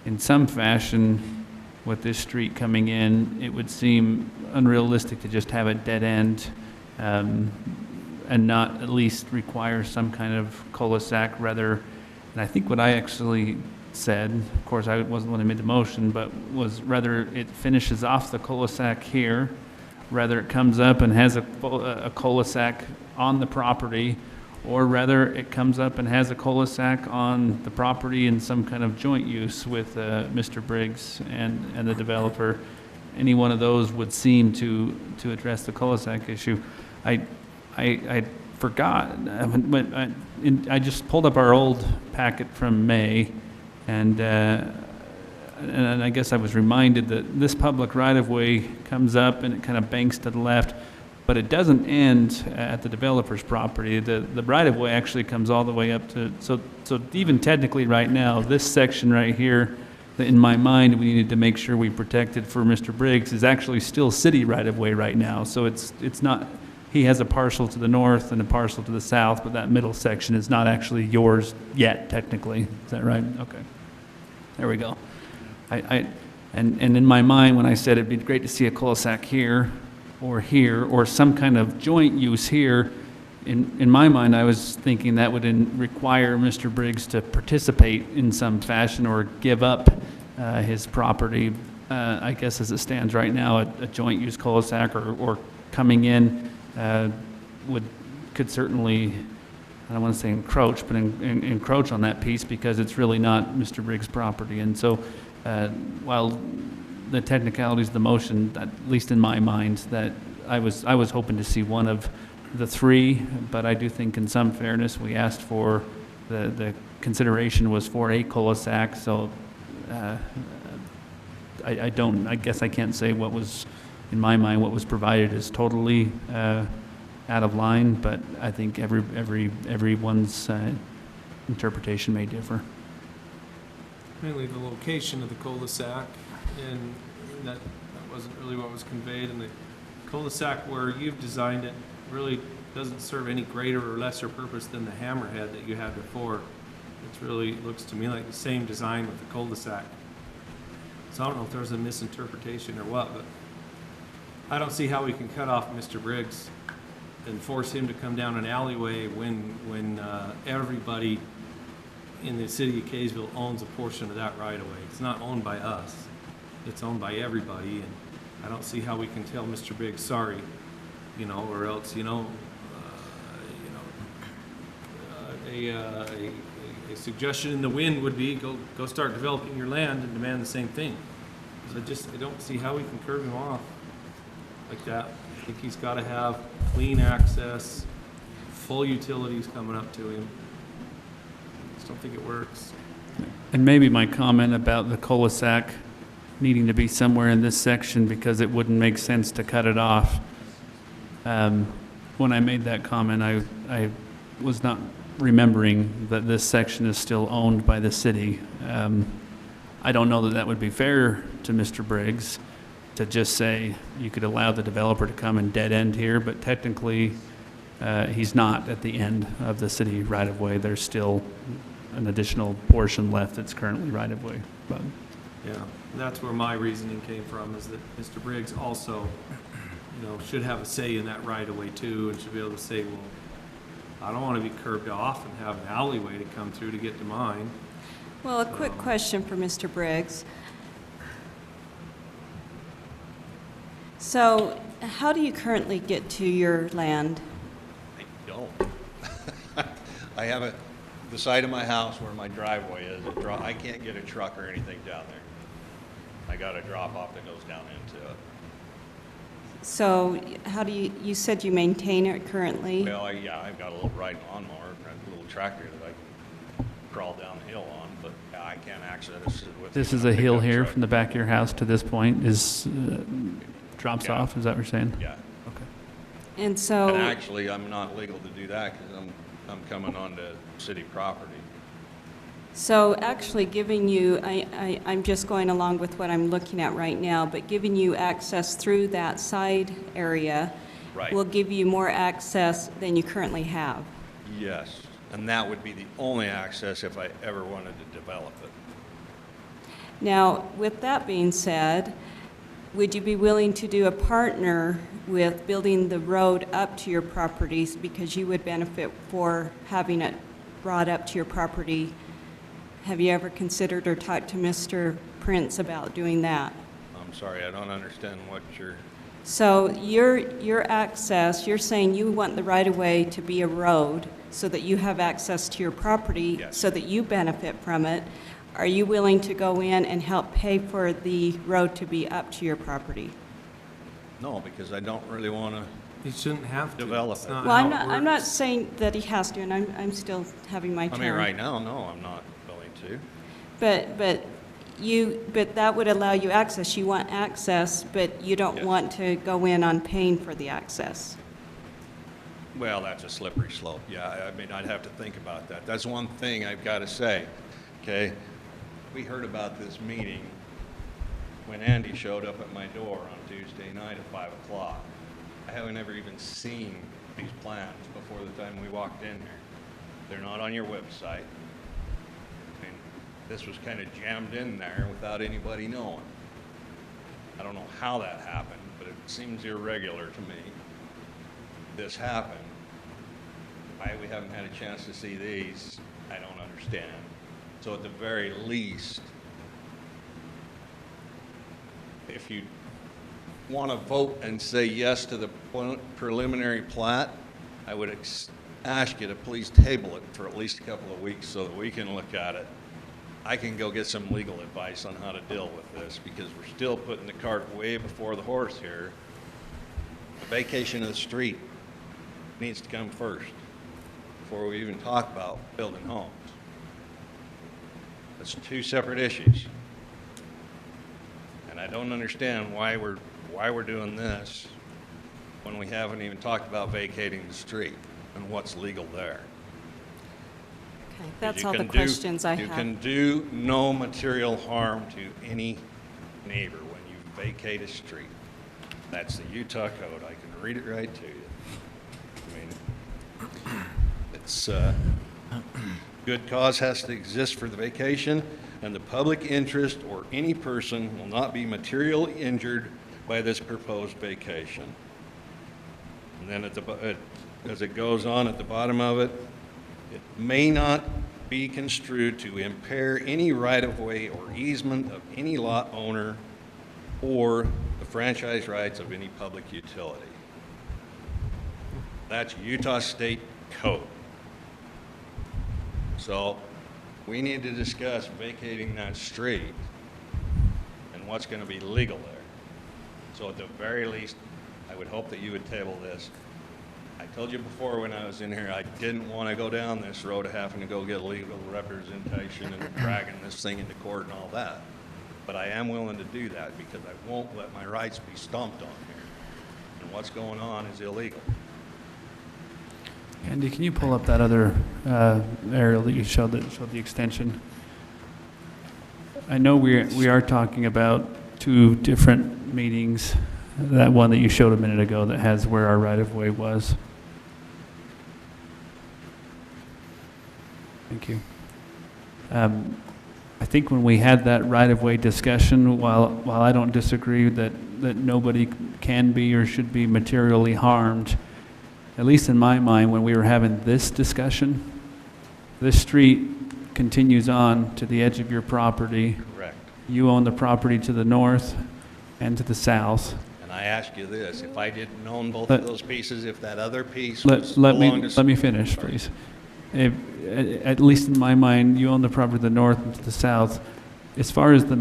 S2: in some fashion, with this street coming in, it would seem unrealistic to just have a dead end and not at least require some kind of cul-de-sac rather. And I think what I actually said, of course I wasn't the one who made the motion, but was rather it finishes off the cul-de-sac here, rather it comes up and has a cul-de-sac on the property, or rather it comes up and has a cul-de-sac on the property in some kind of joint use with Mr. Briggs and the developer. Any one of those would seem to address the cul-de-sac issue. I forgot, I just pulled up our old packet from May, and I guess I was reminded that this public right-of-way comes up and it kind of banks to the left, but it doesn't end at the developer's property. The right-of-way actually comes all the way up to, so even technically right now, this section right here, in my mind, we needed to make sure we protected for Mr. Briggs, is actually still city right-of-way right now. So it's not, he has a parcel to the north and a parcel to the south, but that middle section is not actually yours yet, technically. Is that right? Okay. There we go. And in my mind, when I said it'd be great to see a cul-de-sac here, or some kind of joint use here, in my mind, I was thinking that would require Mr. Briggs to participate in some fashion or give up his property. I guess as it stands right now, a joint use cul-de-sac or coming in could certainly, I don't want to say encroach, but encroach on that piece, because it's really not Mr. Briggs' property. And so while the technicalities of the motion, at least in my mind, that I was hoping to see one of the three, but I do think in some fairness, we asked for, the consideration was for a cul-de-sac, so I guess I can't say what was in my mind, what was provided is totally out of line, but I think everyone's interpretation may differ.
S7: Mainly the location of the cul-de-sac, and that wasn't really what was conveyed. And the cul-de-sac where you've designed it really doesn't serve any greater or lesser purpose than the hammerhead that you had before. It's really, looks to me like the same design with the cul-de-sac. So I don't know if there's a misinterpretation or what, but I don't see how we can cut off Mr. Briggs and force him to come down an alleyway when everybody in the city of Kaysville owns a portion of that right-of-way. It's not owned by us. It's owned by everybody, and I don't see how we can tell Mr. Briggs, sorry, you know, or else, a suggestion in the wind would be go start developing your land and demand the same thing. Because I don't see how we can curb him off like that. I think he's got to have clean access, full utilities coming up to him. I just don't think it works.
S2: And maybe my comment about the cul-de-sac needing to be somewhere in this section because it wouldn't make sense to cut it off. When I made that comment, I was not remembering that this section is still owned by the city. I don't know that that would be fair to Mr. Briggs to just say you could allow the developer to come and dead end here, but technically he's not at the end of the city right-of-way. There's still an additional portion left that's currently right-of-way. But
S7: Yeah, that's where my reasoning came from, is that Mr. Briggs also, should have a say in that right-of-way too, and should be able to say, well, I don't want to be curbed off and have an alleyway to come through to get to mine.
S8: Well, a quick question for Mr. Briggs. So, how do you currently get to your land?
S12: I don't. I have the side of my house where my driveway is. I can't get a truck or anything down there. I got a drop off that goes down into it.
S8: So, how do you said you maintain it currently?
S12: Well, I've got a little riding lawnmower, a little tractor that I can crawl down the hill on, but I can't access it with.
S2: this is a hill here from the back of your house to this point drops off, is that what you're saying?
S12: Yeah.
S2: Okay.
S8: And so,
S12: And actually, I'm not legal to do that because I'm coming onto city property.
S8: so actually giving you, I'm just going along with what I'm looking at right now, but giving you access through that side area
S12: Right.
S8: will give you more access than you currently have.
S12: Yes, and that would be the only access if I ever wanted to develop it.
S8: Now, with that being said, would you be willing to do a partner with building the road up to your properties because you would benefit for having it brought up to your property? Have you ever considered or talked to Mr. Prince about doing that?
S12: I'm sorry, I don't understand what you're,
S8: So your access, you're saying you want the right-of-way to be a road so that you have access to your property,
S12: Yes.
S8: so that you benefit from it. Are you willing to go in and help pay for the road to be up to your property?
S12: no, because I don't really want to.
S7: He shouldn't have to.
S12: Develop
S7: It's
S12: it.
S7: not
S8: Well,
S7: how
S8: I'm
S7: it
S8: not
S7: works.
S8: saying that he has to, and I'm still having my
S12: I
S8: turn.
S12: mean, right now, no, I'm not willing to.
S8: But that would allow you access. You want access, but you don't
S12: Yes.
S8: want to go in on paying for the access.
S12: Well, that's a slippery slope. Yeah, I mean, I'd have to think about that. That's one thing I've got to say, okay? We heard about this meeting when Andy showed up at my door on Tuesday night at 5 o'clock. I haven't ever even seen these plans before the time we walked in here. They're not on your website. I mean, this was kind of jammed in there without anybody knowing. I don't know how that happened, but it seems irregular to me. This happened. Why we haven't had a chance to see these, I don't understand. So at the very least, if you want to vote and say yes to the preliminary plat, I would ask you to please table it for at least a couple of weeks so that we can look at it. I can go get some legal advice on how to deal with this because we're still putting the cart way before the horse here. The vacation of the street needs to come first before we even talk about building homes. That's two separate issues. And I don't understand why we're why we're doing this when we haven't even talked about vacating the street and what's legal there.
S8: Okay, that's
S12: You
S8: all the
S12: can do-
S8: questions I
S12: You
S8: have.
S12: can do no material harm to any neighbor when you vacate a street. That's the Utah code. I can read it right to you. I mean, it's, good cause has to exist for the vacation, and the public interest or any person will not be materially injured by this proposed vacation. And then as it goes on at the bottom of it, it may not be construed to impair any right-of-way or easement of any lot owner or the franchise rights of any public utility. That's Utah State Code. So we need to discuss vacating that street and what's going to be legal there. So at the very least, I would hope that you would table this. I told you before when I was in here, I didn't want to go down this road of having to go get legal representation and dragging this thing into court and all that. But I am willing to do that because I won't let my rights be stomped on here. And what's going on is illegal.
S2: Andy, can you pull up that other aerial that you showed that showed the extension? I know we are talking about two different meetings. That one that you showed a minute ago that has where our right-of-way was. Thank you. I think when we had that right-of-way discussion, while I don't disagree that nobody can be or should be materially harmed, at least in my mind, when we were having this discussion, this street continues on to the edge of your property.
S12: Correct.
S2: You own the property to the north and to the south.
S12: And I ask you this, if I didn't own both
S2: Let-
S12: of those pieces, if that other piece
S2: Let
S12: belonged to...
S2: me finish, please. At least in my mind, you own the property to the north and to the south. As far as the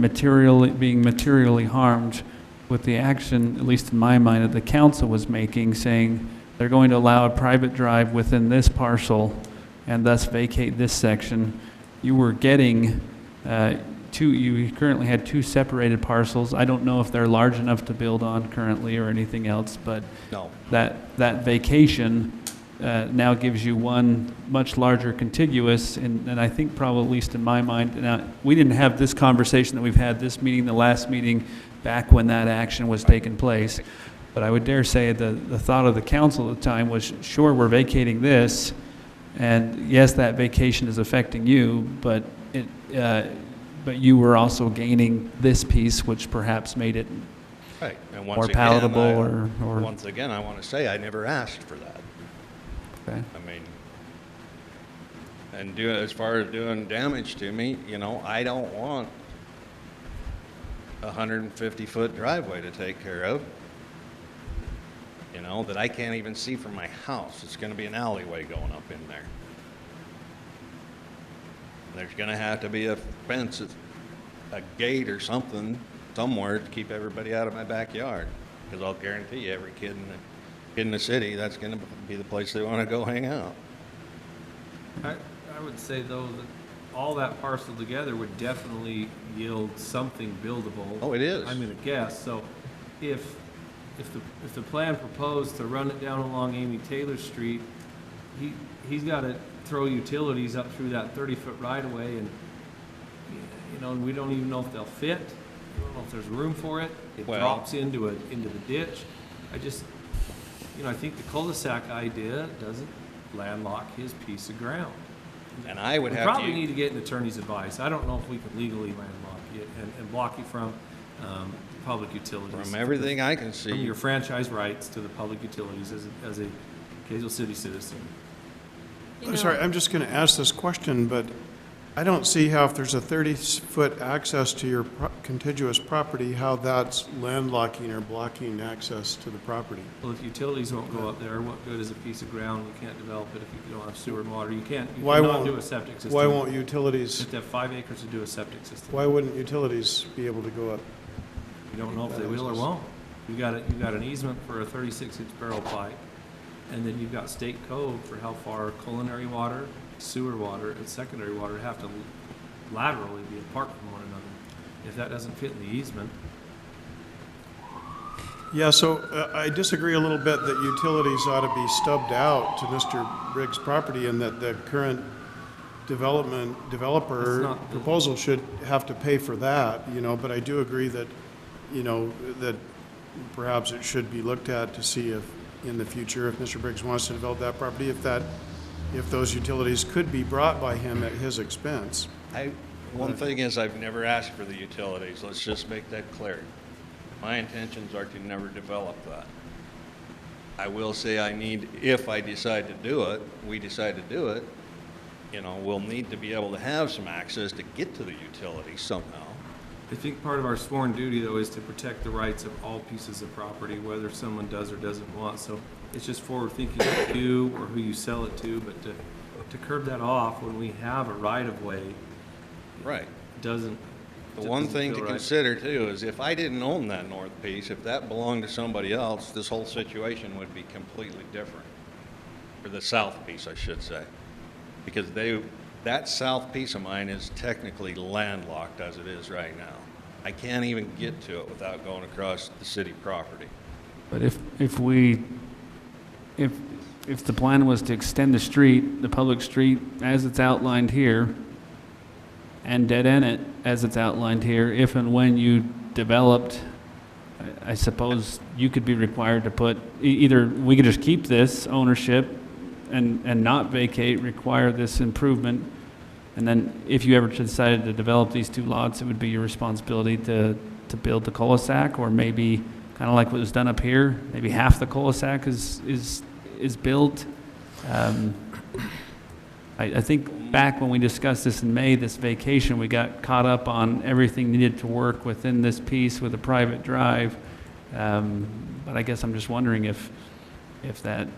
S2: being materially harmed with the action, at least in my mind, that the council was making, saying they're going to allow a private drive within this parcel and thus vacate this section, you were getting you currently had two separated parcels. I don't know if they're large enough to build on currently or anything else, but
S12: No.
S2: that vacation now gives you one much larger contiguous, and I think probably, at least in my mind, now, we didn't have this conversation that we've had this meeting, the last meeting, back when that action was taking place. But I would dare say the thought of the council at the time was, sure, we're vacating this, and yes, that vacation is affecting you, but you were also gaining this piece, which perhaps made it
S12: Right. And
S2: more
S12: once
S2: palatable
S12: again,
S2: or
S12: once again, I want to say I never asked for that.
S2: okay.
S12: I mean, and as far as doing damage to me, I don't want a 150-foot driveway to take care of, that I can't even see from my house. It's going to be an alleyway going up in there. There's going to have to be a fence, a gate or something somewhere to keep everybody out of my backyard. Because I'll guarantee you, every kid in the city, that's going to be the place they want to go hang out.
S7: I would say, though, that all that parcel together would definitely yield something buildable.
S12: Oh, it is.
S7: I'm going to guess. So if the plan proposed to run it down along Amy Taylor Street, he's got to throw utilities up through that 30-foot right-of-way, and we don't even know if they'll fit. We don't know if there's room for it. It drops into the ditch. I think the cul-de-sac idea doesn't landlock his piece of ground.
S12: And I would
S7: We
S12: have
S7: probably
S12: to...
S7: need to get an attorney's advice. I don't know if we can legally landlock you and block you from public utilities.
S12: From everything I can
S7: From
S12: see,
S7: your franchise rights to the public utilities as a Kaysville City citizen.
S6: I'm sorry, I'm just going to ask this question, but I don't see how if there's a 30-foot access to your contiguous property, how that's landlocking or blocking access to the property.
S7: Well, if utilities won't go up there, what good is a piece of ground? You can't develop it if you don't have sewer and water. You
S6: Why
S7: cannot
S6: won't-
S7: do a septic system.
S6: Why won't
S7: You
S6: utilities,
S7: have to have 5 acres to do a septic system.
S6: why wouldn't utilities be able to go up?
S7: You don't know if they will or won't. You've got an easement for a 36-inch barrel pipe, and then you've got state code for how far culinary water, sewer water, and secondary water have to laterally be apart from one another. If that doesn't fit in the easement,
S6: Yeah, so I disagree a little bit that utilities ought to be stubbed out to Mr. Briggs' property and that the current
S7: That's
S6: developer
S7: not the-
S6: proposal should have to pay for that, but I do agree that, that perhaps it should be looked at to see if, in the future, if Mr. Briggs wants to develop that property, if those utilities could be brought by him at his expense.
S12: One thing is, I've never asked for the utilities. Let's just make that clear. My intentions are to never develop that. I will say if I decide to do it, we decide to do it, we'll need to be able to have some access to get to the utilities somehow.
S7: I think part of our sworn duty, though, is to protect the rights of all pieces of property, whether someone does or doesn't want. So it's just forward thinking of you or who you sell it to, but to curb that off when we have a right-of-way
S12: Right.
S7: doesn't.
S12: The one
S7: doesn't
S12: thing
S7: feel
S12: to
S7: right.
S12: consider too is if I didn't own that north piece, if that belonged to somebody else, this whole situation would be completely different. Or the south piece, I should say. Because that south piece of mine is technically landlocked as it is right now. I can't even get to it without going across the city property.
S2: But if the plan was to extend the street, the public street as it's outlined here, and dead end it as it's outlined here, if and when you developed, I suppose you could be required to put, either we could just keep this ownership and not vacate, require this improvement, and then if you ever decided to develop these two lots, it would be your responsibility to build the cul-de-sac, or maybe kind of like what was done up here, maybe half the cul-de-sac is built. I think back when we discussed this in May, this vacation, we got caught up on everything needed to work within this piece with a private drive. But I guess I'm just wondering if that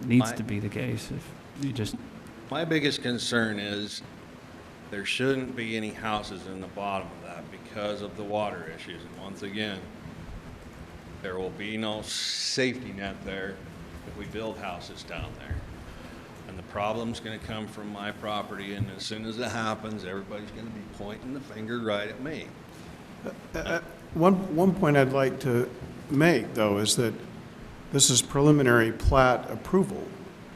S2: needs to be the case. If you just
S12: My biggest concern is there shouldn't be any houses in the bottom of that because of the water issues. And once again, there will be no safety net there if we build houses down there. And the problem's going to come from my property, and as soon as it happens, everybody's going to be pointing the finger right at me.
S6: One point I'd like to make, though, is that this is preliminary plat approval.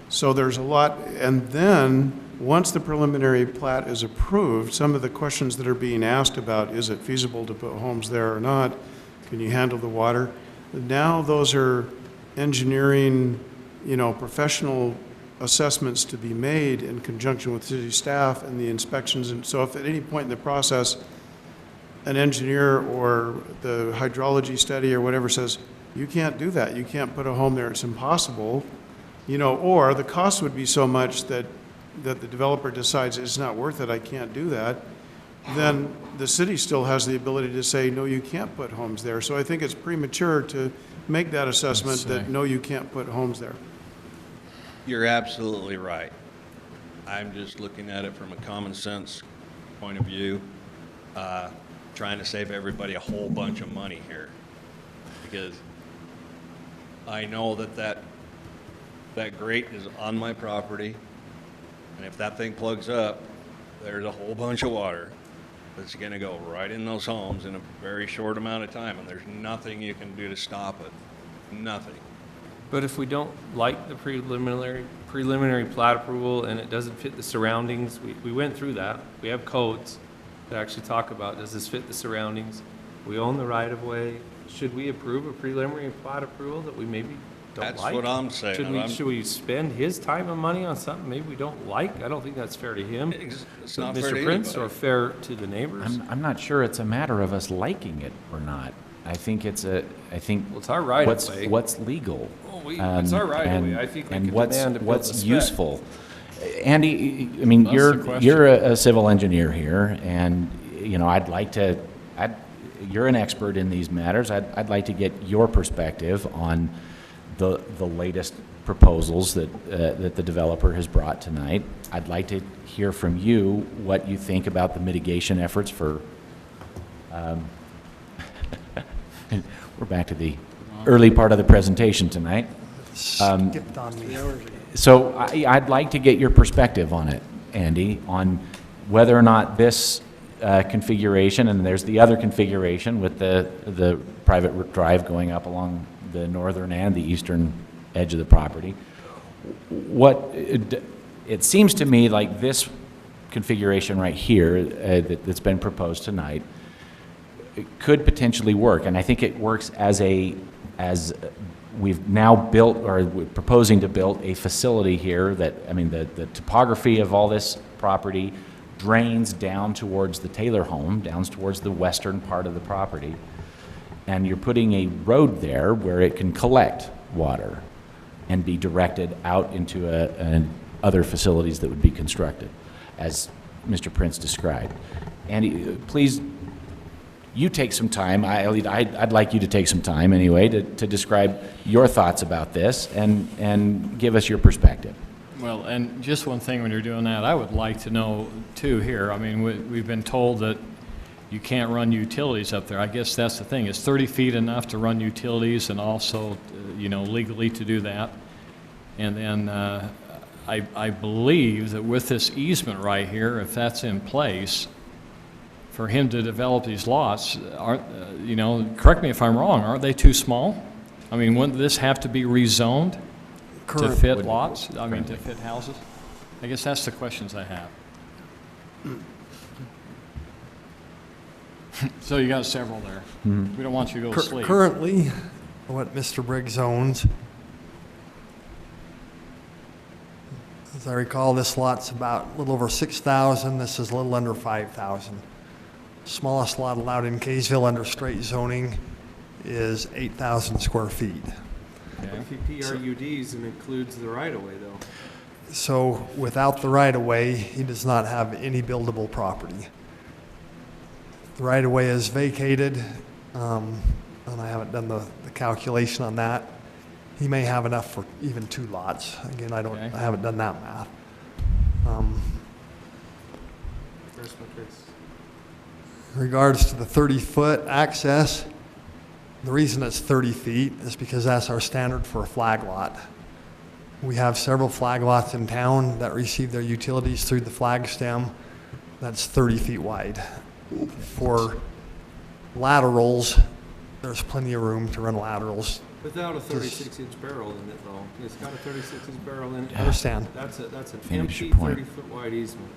S6: So there's a lot, and then, once the preliminary plat is approved, some of the questions that are being asked about, is it feasible to put homes there or not? Can you handle the water? Now those are engineering, professional assessments to be made in conjunction with city staff and the inspections. And so if at any point in the process, an engineer or the hydrology study or whatever says, you can't do that, you can't put a home there, it's impossible, or the cost would be so much that the developer decides it's not worth it, I can't do that, then the city still has the ability to say, no, you can't put homes there. So I think it's premature to make that assessment that, no, you can't put homes there.
S12: You're absolutely right. I'm just looking at it from a common sense point of view, trying to save everybody a whole bunch of money here. Because I know that grate is on my property, and if that thing plugs up, there's a whole bunch of water that's going to go right in those homes in a very short amount of time, and there's nothing you can do to stop it. Nothing.
S7: But if we don't like the preliminary plat approval and it doesn't fit the surroundings, we went through that. We have codes that actually talk about, does this fit the surroundings? We own the right-of-way. Should we approve a preliminary plat approval that we maybe don't like?
S12: That's what I'm saying.
S7: Should we spend his time and money on something maybe we don't like? I don't think that's fair to him,
S12: It's not fair to
S7: Mr. Prince,
S12: anybody.
S7: or fair to the neighbors.
S3: I'm not sure it's a matter of us liking it or not. I think
S7: Well, it's our right of way.
S3: what's legal.
S7: It's our right of way. I think we
S3: and
S7: can
S3: what's
S7: demand to build
S3: what's
S7: the spec.
S3: useful. Andy, I mean,
S11: That's the question.
S3: you're a civil engineer here, and you're an expert in these matters. I'd like to get your perspective on the latest proposals that the developer has brought tonight. I'd like to hear from you what you think about the mitigation efforts for. We're back to the early part of the presentation tonight.
S4: Skipped on me.
S3: So I'd like to get your perspective on it, Andy, on whether or not this configuration, and there's the other configuration with the private drive going up along the northern and the eastern edge of the property. It seems to me like this configuration right here that's been proposed tonight, it could potentially work, and I think it works as we've now built, or we're proposing to build a facility here that, I mean, the topography of all this property drains down towards the Taylor home, down towards the western part of the property, and you're putting a road there where it can collect water and be directed out into other facilities that would be constructed, as Mr. Prince described. Andy, please, you take some time. I'd like you to take some time anyway to describe your thoughts about this and give us your perspective.
S11: Well, and just one thing when you're doing that, I would like to know too here, I mean, we've been told that you can't run utilities up there. I guess that's the thing. Is 30 feet enough to run utilities and also, legally to do that? And then I believe that with this easement right here, if that's in place, for him to develop these lots, correct me if I'm wrong, aren't they too small? I mean, wouldn't this have to be rezoned to fit lots? I mean, to fit houses? I guess that's the questions I have. So you got several there. We don't want you to go to sleep.
S4: Currently, what Mr. Briggs owns, as I recall, this lot's about a little over 6,000. This is a little under 5,000. Smallest lot allowed in Kaysville under straight zoning is 8,000 square feet.
S7: Okay. If he PRUDs and includes the right-of-way, though.
S4: So without the right-of-way, he does not have any buildable property. The right-of-way is vacated, and I haven't done the calculation on that. He may have enough for even 2 lots. Again, I haven't done that math. In regards to the 30-foot access, the reason it's 30 feet is because that's our standard for a flag lot. We have several flag lots in town that receive their utilities through the flag stem. That's 30 feet wide. For laterals, there's plenty of room to run laterals.
S7: Without a 36-inch barrel in it, though. It's got a 36-inch barrel in it.
S4: I understand.
S7: That's an empty 30-foot wide easement.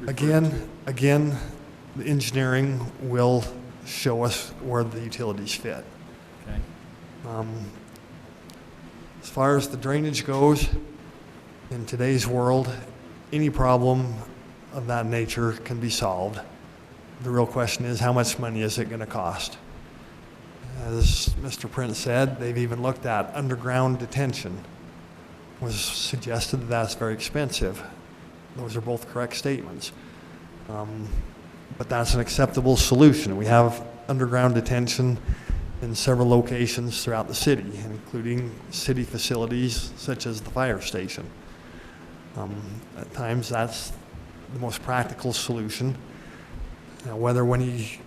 S4: Again, the engineering will show us where the utilities fit.
S11: Okay.
S4: As far as the drainage goes, in today's world, any problem of that nature can be solved. The real question is, how much money is it going to cost? As Mr. Prince said, they've even looked at underground detention. It was suggested that that's very expensive. Those are both correct statements. But that's an acceptable solution. We have underground detention in several locations throughout the city, including city facilities such as the fire station. At times, that's the most practical solution. Now, whether when he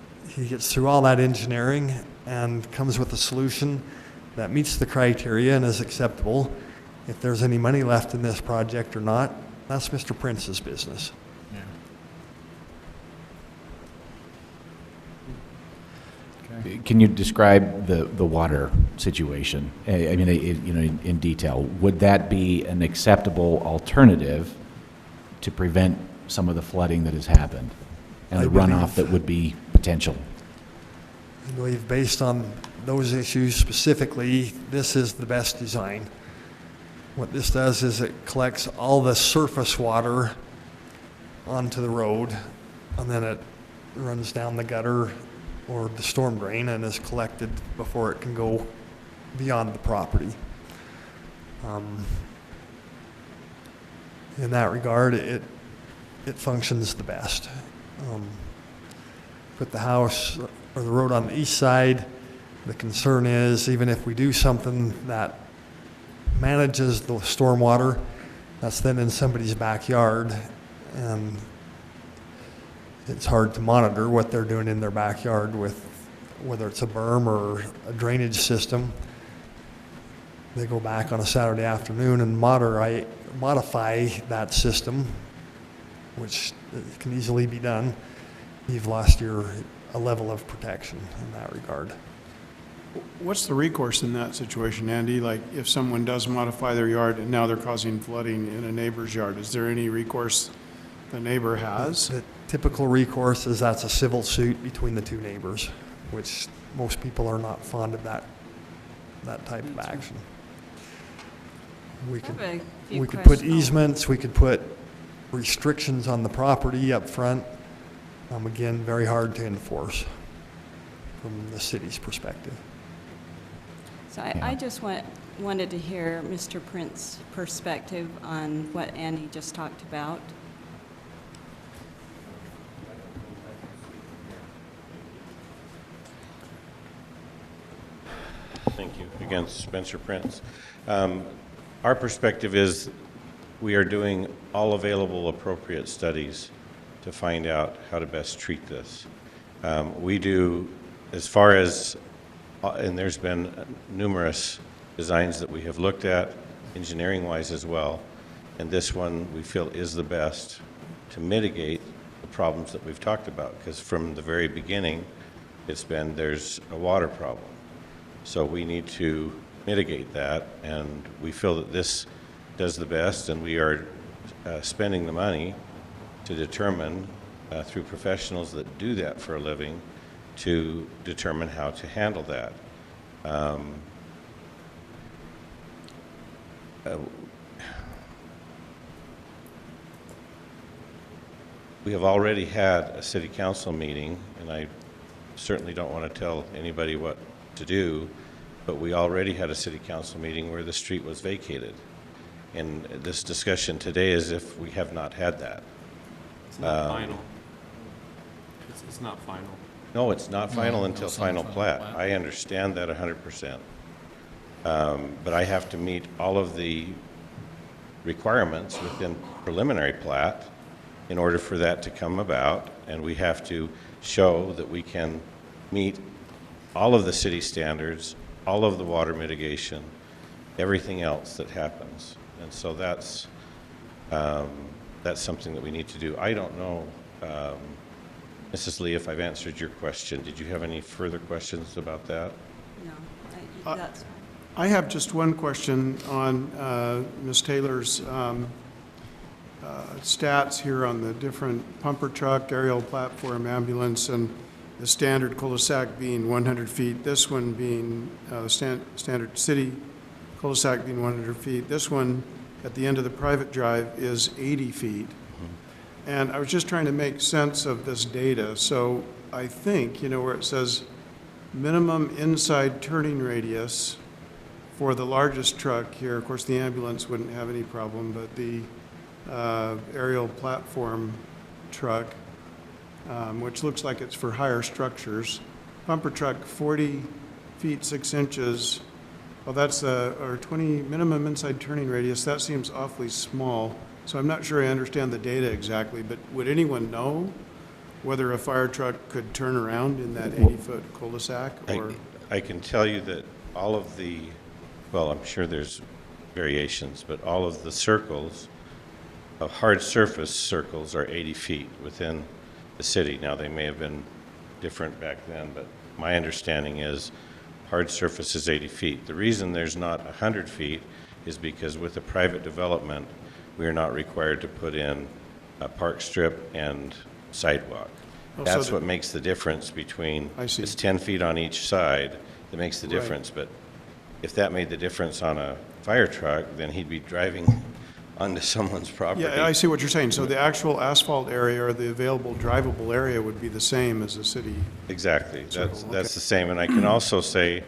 S4: gets through all that engineering and comes with a solution that meets the criteria and is acceptable, if there's any money left in this project or not, that's Mr. Prince's business.
S3: Can you describe the water situation? I mean, in detail. Would that be an acceptable alternative to prevent some of the flooding that has happened and the runoff that would be potential?
S4: I believe based on those issues specifically, this is the best design. What this does is it collects all the surface water onto the road, and then it runs down the gutter or the storm drain and is collected before it can go beyond the property. In that regard, it functions the best. Put the house or the road on the east side, the concern is even if we do something that manages the stormwater, that's then in somebody's backyard, and it's hard to monitor what they're doing in their backyard with whether it's a berm or a drainage system. They go back on a Saturday afternoon and modify that system which can easily be done, you've lost a level of protection in that regard.
S6: What's the recourse in that situation, Andy? Like, if someone does modify their yard and now they're causing flooding in a neighbor's yard, is there any recourse the neighbor has?
S4: The typical recourse is that's a civil suit between the two neighbors, which most people are not fond of that type of action. We
S8: I have a few
S4: could put
S8: questions.
S4: easements, we could put restrictions on the property up front. Again, very hard to enforce from the city's perspective.
S8: So I just wanted to hear Mr. Prince's perspective on what Andy just talked about.
S5: Thank you. Again, Spencer Prince. Our perspective is we are doing all available appropriate studies to find out how to best treat this. We do, as far as, and there's been numerous designs that we have looked at, engineering-wise as well, and this one we feel is the best to mitigate the problems that we've talked about, because from the very beginning, it's been there's a water problem. So we need to mitigate that, and we feel that this does the best, and we are spending the money to determine, through professionals that do that for a living, to determine how to handle that. We have already had a city council meeting, and I certainly don't want to tell anybody what to do, but we already had a city council meeting where the street was vacated. And this discussion today is if we have not had that.
S7: It's not final. It's not final.
S5: No, it's not final until
S11: it's not
S5: final
S11: final
S5: plat.
S11: plat.
S5: I understand that 100%. But I have to meet all of the requirements within preliminary plat in order for that to come about, and we have to show that we can meet all of the city standards, all of the water mitigation, everything else that happens. And so that's something that we need to do. I don't know, Mrs. Lee, if I've answered your question. Did you have any further questions about that?
S8: No, that's fine.
S6: I have just one question on Ms. Taylor's stats here on the different pumper truck, aerial platform, ambulance, and the standard cul-de-sac being 100 feet, this one being standard city cul-de-sac being 100 feet. This one at the end of the private drive is 80 feet. And I was just trying to make sense of this data. So I think, where it says minimum inside turning radius for the largest truck here, of course, the ambulance wouldn't have any problem, but the aerial platform truck, which looks like it's for higher structures. Pumper truck, 40 feet 6 inches. Well, that's or 20 minimum inside turning radius. That seems awfully small. So I'm not sure I understand the data exactly, but would anyone know whether a fire truck could turn around in that 80-foot cul-de-sac? Or
S5: I can tell you that all of the, well, I'm sure there's variations, but all of the circles, hard surface circles, are 80 feet within the city. Now, they may have been different back then, but my understanding is hard surface is 80 feet. The reason there's not 100 feet is because with a private development, we are not required to put in a park strip and sidewalk.
S6: Oh,
S5: That's
S6: so
S5: what makes the difference between,
S6: I see.
S5: it's 10 feet on each side that makes the
S6: Right.
S5: difference. But if that made the difference on a fire truck, then he'd be driving onto someone's property.
S6: yeah, I see what you're saying. So the actual asphalt area or the available drivable area would be the same as the city.
S5: Exactly.
S6: Circle,
S5: That's the same. And I can also say,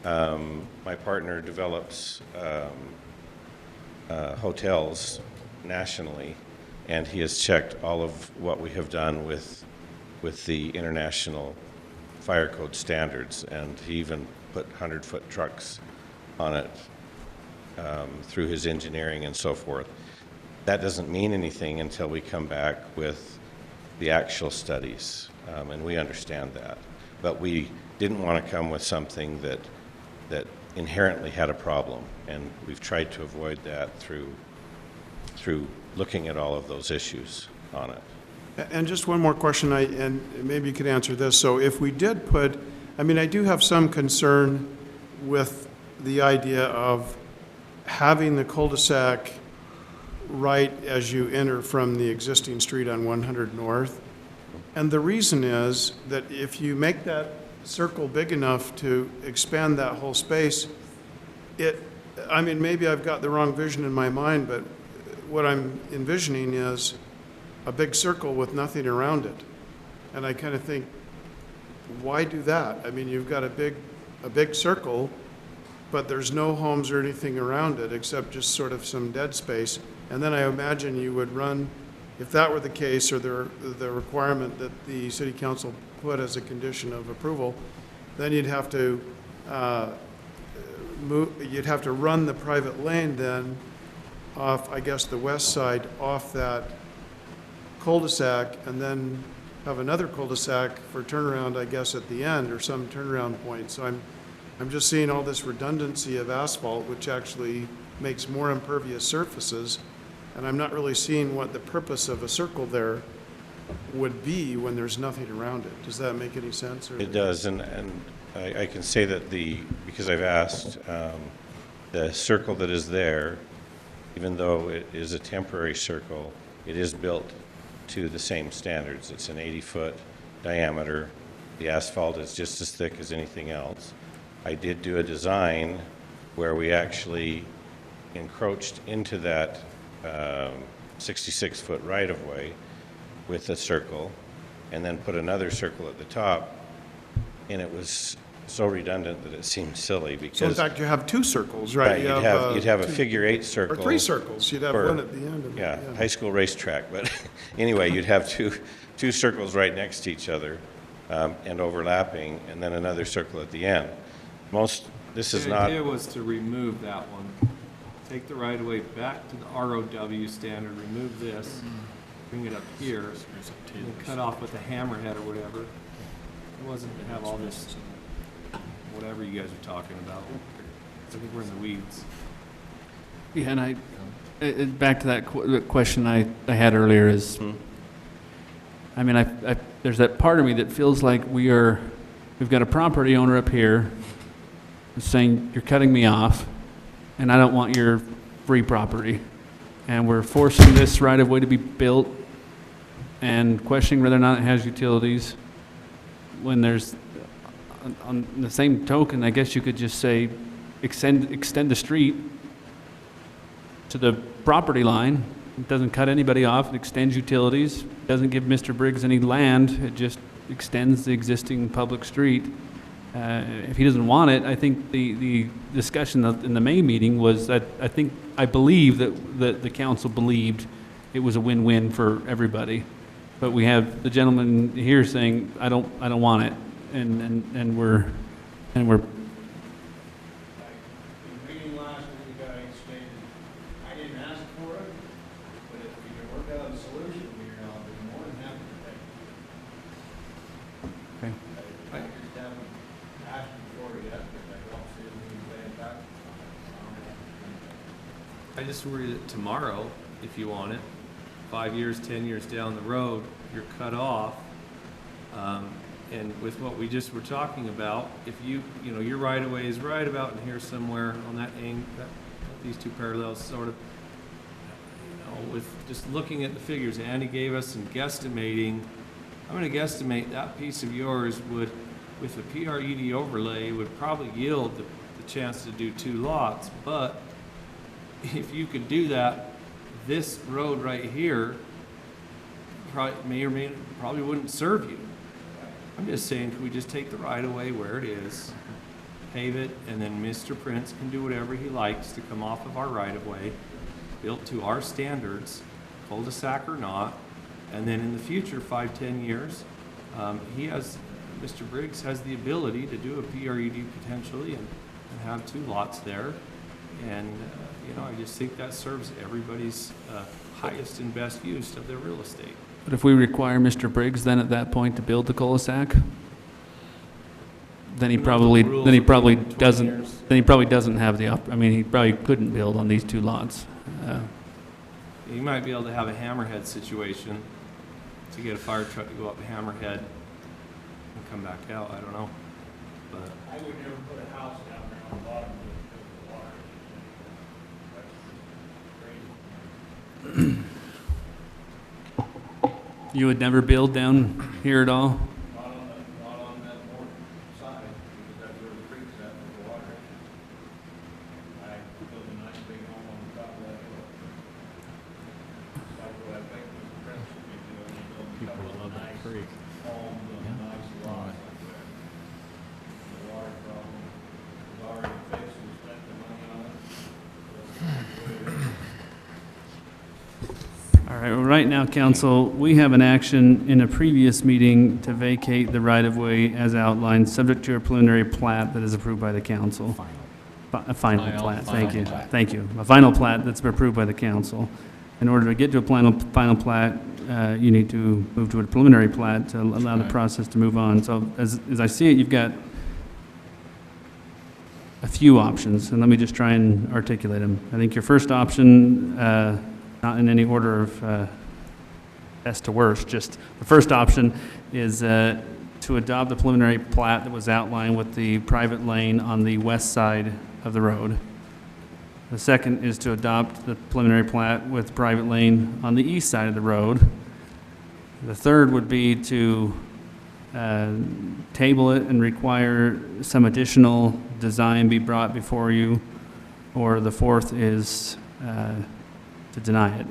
S5: my partner develops hotels nationally, and he has checked all of what we have done with the international fire code standards, and he even put 100-foot trucks on it through his engineering and so forth. That doesn't mean anything until we come back with the actual studies, and we understand that. But we didn't want to come with something that inherently had a problem, and we've tried to avoid that through looking at all of those issues on it.
S6: And just one more question, and maybe you could answer this. So if we did put, I mean, I do have some concern with the idea of having the cul-de-sac right as you enter from the existing street on 100 North. And the reason is that if you make that circle big enough to expand that whole space, I mean, maybe I've got the wrong vision in my mind, but what I'm envisioning is a big circle with nothing around it. And I kind of think, why do that? I mean, you've got a big circle, but there's no homes or anything around it except just sort of some dead space. And then I imagine you would run, if that were the case, or the requirement that the city council put as a condition of approval, then you'd have to run the private lane then off, I guess, the west side, off that cul-de-sac, and then have another cul-de-sac for turnaround, I guess, at the end, or some turnaround point. So I'm just seeing all this redundancy of asphalt, which actually makes more impervious surfaces, and I'm not really seeing what the purpose of a circle there would be when there's nothing around it. Does that make any sense? Or?
S5: It does, and I can say that because I've asked, the circle that is there, even though it is a temporary circle, it is built to the same standards. It's an 80-foot diameter. The asphalt is just as thick as anything else. I did do a design where we actually encroached into that 66-foot right-of-way with a circle, and then put another circle at the top, and it was so redundant that it seemed silly because...
S6: So in fact, you have two circles, right?
S5: Right, you'd have a figure-8 circle.
S6: Or three circles. You'd have one at the end of it.
S5: Yeah, high school racetrack. But anyway, you'd have two circles right next to each other and overlapping, and then another circle at the end. This is not...
S7: The idea was to remove that one. Take the right-of-way back to the ROW standard, remove this, bring it up here, and cut off with a hammerhead or whatever. It wasn't to have all this, whatever you guys are talking about. I think we're in the weeds.
S2: Yeah, and back to that question I had earlier is, I mean, there's that part of me that feels like we've got a property owner up here saying, you're cutting me off, and I don't want your free property. And we're forcing this right-of-way to be built and questioning whether or not it has utilities. When there's, on the same token, I guess you could just say, extend the street to the property line. It doesn't cut anybody off, it extends utilities, doesn't give Mr. Briggs any land, it just extends the existing public street. If he doesn't want it, I think the discussion in the May meeting was that I believe that the council believed it was a win-win for everybody. But we have the gentleman here saying, I don't want it, and we're
S13: Meeting last week, you guys stated, I didn't ask for it, but if we can work out a solution here, I'll be more than happy to take it.
S2: okay.
S13: I just haven't asked for it yet, because I don't see anything back.
S7: I just worry that tomorrow, if you want it, 5 years, 10 years down the road, you're cut off. And with what we just were talking about, if you know, your right-of-way is right about in here somewhere on that angle, these two parallels sort of, with just looking at the figures Andy gave us and guesstimating, I'm going to guesstimate that piece of yours would, with a PRED overlay, would probably yield the chance to do 2 lots. But if you could do that, this road right here probably wouldn't serve you. I'm just saying, can we just take the right-of-way where it is, pave it, and then Mr. Prince can do whatever he likes to come off of our right-of-way, built to our standards, cul-de-sac or not, and then in the future, 5, 10 years, Mr. Briggs has the ability to do a PRED potentially and have 2 lots there. And, I just think that serves everybody's highest and best use of their real estate.
S2: But if we require Mr. Briggs then at that point to build the cul-de-sac, then he probably doesn't have the he probably couldn't build on these 2 lots.
S7: You might be able to have a hammerhead situation to get a fire truck to go up Hammerhead and come back out, I don't know. But
S13: I would never put a house down there on the bottom of the water.
S2: You would never build down here at all?
S13: Not on that north side, because that's where the creek's at with the water. I built a nice big home on the top of that hill. Like what I think Mr. Prince should be doing, he's building a couple of nice homes on nice lots like that. The water problem is already fixed, we spent the money on it.
S2: All right, well, right now, council, we have an action in a previous meeting to vacate the right-of-way as outlined, subject to a preliminary plat that is approved by the council. A final plat, thank you. Thank you. A final plat that's approved by the council. In order to get to a final plat, you need to move to a preliminary plat to allow the process to move on. So as I see it, you've got a few options, and let me just try and articulate them. I think your first option, not in any order of best to worst, just the first option is to adopt the preliminary plat that was outlined with the private lane on the west side of the road. The second is to adopt the preliminary plat with private lane on the east side of the road. The third would be to table it and require some additional design be brought before you, or the fourth is to deny it.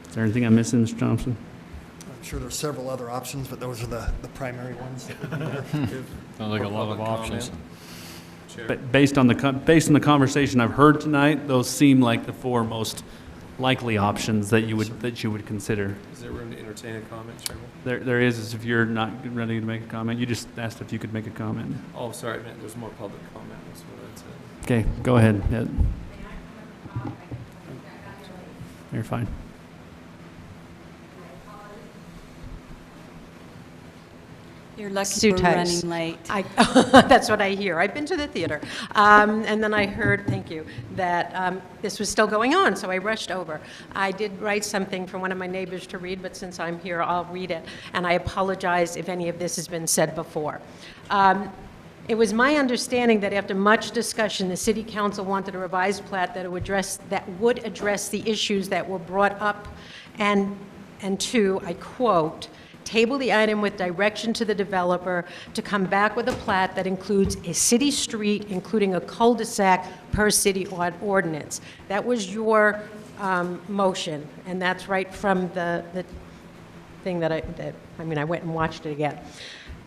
S2: Is there anything I'm missing, Mr. Thompson?
S4: I'm sure there's several other options, but those are the primary ones that would be there.
S11: Sounds like a lot of options.
S2: But based on the conversation I've heard tonight, those seem like the four most likely options that you would consider.
S7: is there room to entertain a comment, Chairman?
S2: There is, if you're not ready to make a comment. You just asked if you could make a comment.
S7: Oh, sorry, I meant there's more public comment. That's what I said.
S2: Okay, go ahead, Ed. You're fine.
S8: You're lucky
S14: Sue
S8: we're
S14: Tice.
S8: running late.
S14: That's what I hear. I've been to the theater. And then I heard, thank you, that this was still going on, so I rushed over. I did write something for one of my neighbors to read, but since I'm here, I'll read it. And I apologize if any of this has been said before. It was my understanding that after much discussion, the City Council wanted a revised plat that would address the issues that were brought up and to, I quote, table the item with direction to the developer to come back with a plat that includes a city street, including a cul-de-sac per city ordinance. That was your motion, and that's right from the thing that I went and watched it again.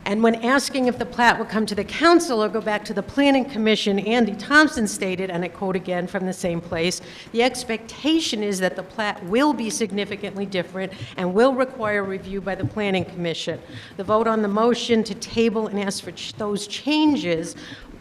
S14: And when asking if the plat would come to the council or go back to the planning commission, Andy Thompson stated, and I quote again from the same place, the expectation is that the plat will be significantly different and will require review by the planning commission. The vote on the motion to table and ask for those changes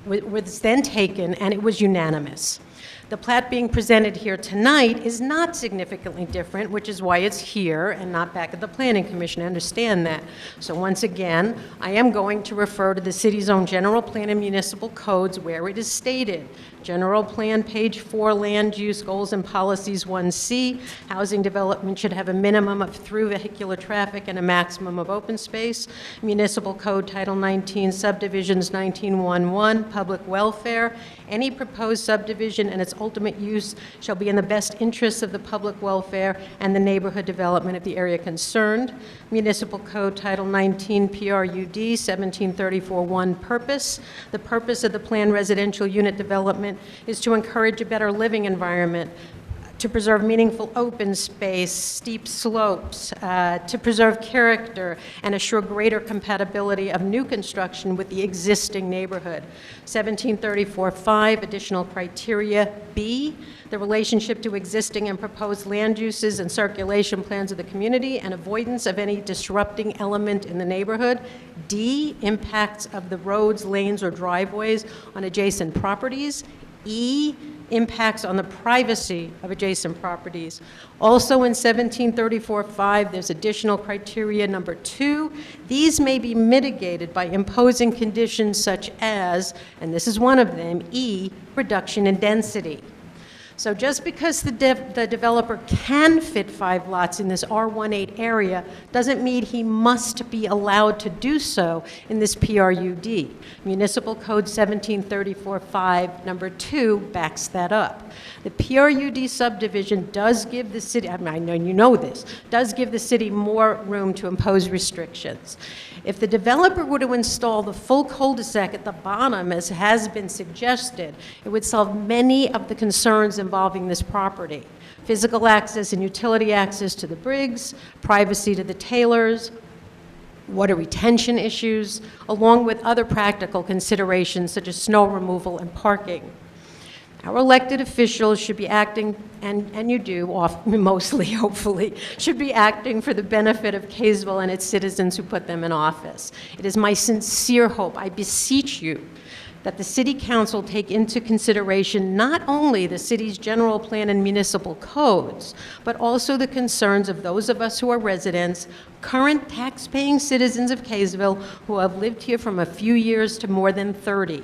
S14: was then taken, and it was unanimous. The plat being presented here tonight is not significantly different, which is why it's here and not back at the Planning Commission. I understand that. So once again, I am going to refer to the city's own general plan and municipal codes where it is stated. General plan, page 4, land use goals and policies 1C. Housing development should have a minimum of through vehicular traffic and a maximum of open space. Municipal code, title 19, subdivisions 1911, public welfare. Any proposed subdivision and its ultimate use shall be in the best interests of the public welfare and the neighborhood development of the area concerned. Municipal Code Title 19 PRUD 1734-1 purpose. The purpose of the planned residential unit development is to encourage a better living environment, to preserve meaningful open space, steep slopes, to preserve character and assure greater compatibility of new construction with the existing neighborhood. 1734-5, additional criteria. B, the relationship to existing and proposed land uses and circulation plans of the community and avoidance of any disrupting element in the neighborhood. D, impacts of the roads, lanes, or driveways on adjacent properties. E, impacts on the privacy of adjacent properties. Also in 1734-5, there's additional criteria number 2. These may be mitigated by imposing conditions such as, and this is one of them, E, reduction in density. So just because the developer can fit 5 lots in this R18 area doesn't mean he must be allowed to do so in this PRUD. Municipal Code 1734-5, number 2, backs that up. The PRUD subdivision does give the city, I mean, I know you know this, does give the city more room to impose restrictions. If the developer were to install the full cul-de-sac at the bottom, as has been suggested, it would solve many of the concerns involving this property. Physical access and utility access to the Briggs, privacy to the Taylors, water retention issues, along with other practical considerations such as snow removal and parking. Our elected officials should be acting, and you do, mostly, hopefully, should be acting for the benefit of Kaysville and its citizens who put them in office. It is my sincere hope, I beseech you, that the City Council take into consideration not only the city's general plan and municipal codes, but also the concerns of those of us who are residents, current tax-paying citizens of Kaysville who have lived here from a few years to more than 30.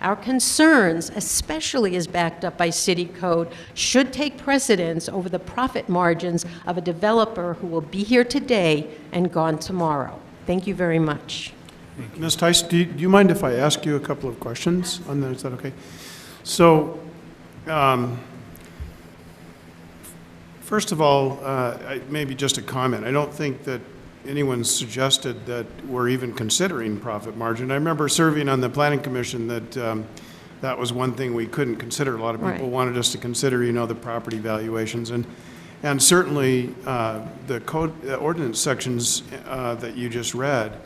S14: Our concerns, especially as backed up by city code, should take precedence over the profit margins of a developer who will be here today and gone tomorrow. Thank you very much.
S6: Ms. Tice, do you mind if I ask you a couple of questions on that? Is that okay? So, first of all, maybe just a comment. I don't think that anyone suggested that we're even considering profit margin. I remember serving on the Planning Commission that that was one thing we couldn't consider. A lot of people wanted us to consider, you know, the property valuations. And certainly the ordinance sections that you just read,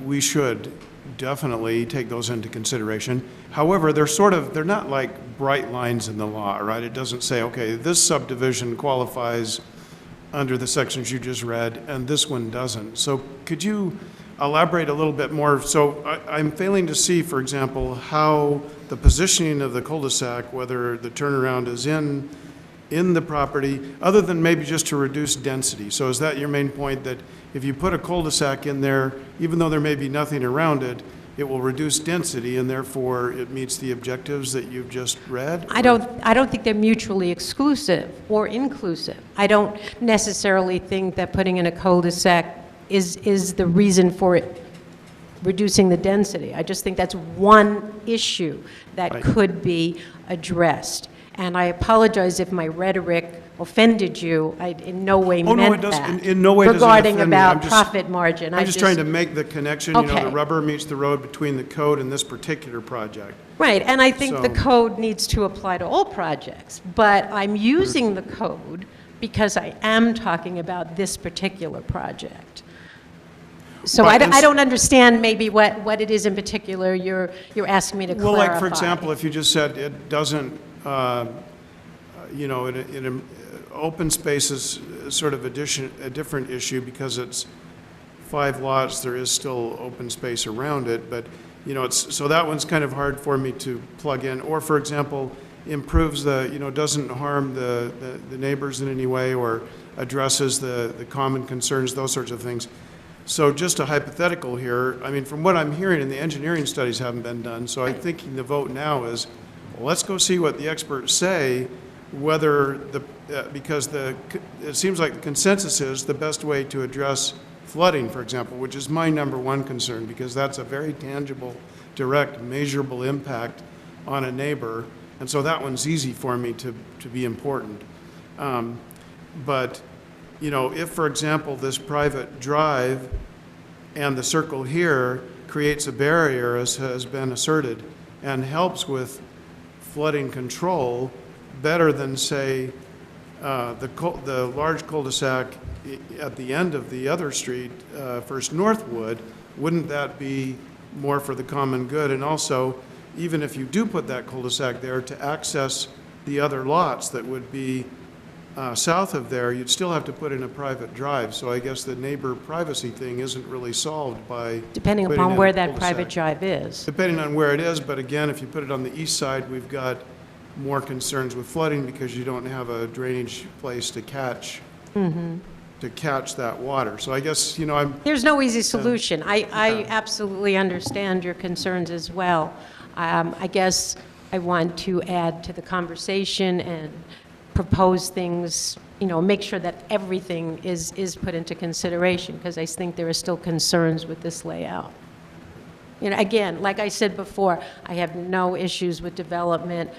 S6: we should definitely take those into consideration. However, they're not like bright lines in the law, right? It doesn't say, okay, this subdivision qualifies under the sections you just read, and this one doesn't. So could you elaborate a little bit more? So I'm failing to see, for example, how the positioning of the cul-de-sac, whether the turnaround is in the property, other than maybe just to reduce density. So is that your main point, that if you put a cul-de-sac in there, even though there may be nothing around it, it will reduce density, and therefore it meets the objectives that you've just read?
S14: I don't think they're mutually exclusive or inclusive. I don't necessarily think that putting in a cul-de-sac is the reason for it reducing the density. I just think that's one issue that could be addressed. And I apologize if my rhetoric offended you. I in no way meant
S6: no, it doesn't.
S14: that.
S6: In no way does it offend
S14: regarding
S6: me.
S14: about profit margin.
S6: I'm just trying to make the connection.
S14: Okay.
S6: You know, the rubber meets the road between the code and this particular project.
S14: Right, and I think the
S6: So-
S14: code needs to apply to all projects, but I'm using the code because I am talking about this particular project. So
S6: But
S14: I don't understand maybe what it is in particular you're asking me to clarify.
S6: Well, like, for example, if you just said it doesn't, you know, in an open space is sort of a different issue because it's 5 lots, there is still open space around it, but, you know, so that one's kind of hard for me to plug in. Or, for example, improves you know, doesn't harm the neighbors in any way, or addresses the common concerns, those sorts of things. So just a hypothetical here, I mean, from what I'm hearing, and the engineering studies haven't been done, so I'm thinking the vote now is, well, let's go see what the experts say, whether because it seems like the consensus is the best way to address flooding, for example, which is my #1 concern, because that's a very tangible, direct, measurable impact on a neighbor, and so that one's easy for me to be important. But, you know, if, for example, this private drive and the circle here creates a barrier, as has been asserted, and helps with flooding control better than, say, the large cul-de-sac at the end of the other street, First Northwood, wouldn't that be more for the common good? And also, even if you do put that cul-de-sac there to access the other lots that would be south of there, you'd still have to put in a private drive. So I guess the neighbor privacy thing isn't really solved by
S14: Depending
S6: putting
S14: upon
S6: in
S14: where
S6: a
S14: that
S6: cul-de-sac.
S14: private drive is.
S6: Depending on where it is, but again, if you put it on the east side, we've got more concerns with flooding because you don't have a drainage place to catch that water. So I guess, you know,
S14: There's no easy solution. I absolutely understand your concerns as well. I guess I want to add to the conversation and propose things, make sure that everything is put into consideration, because I think there are still concerns with this layout. Again, like I said before, I have no issues with development.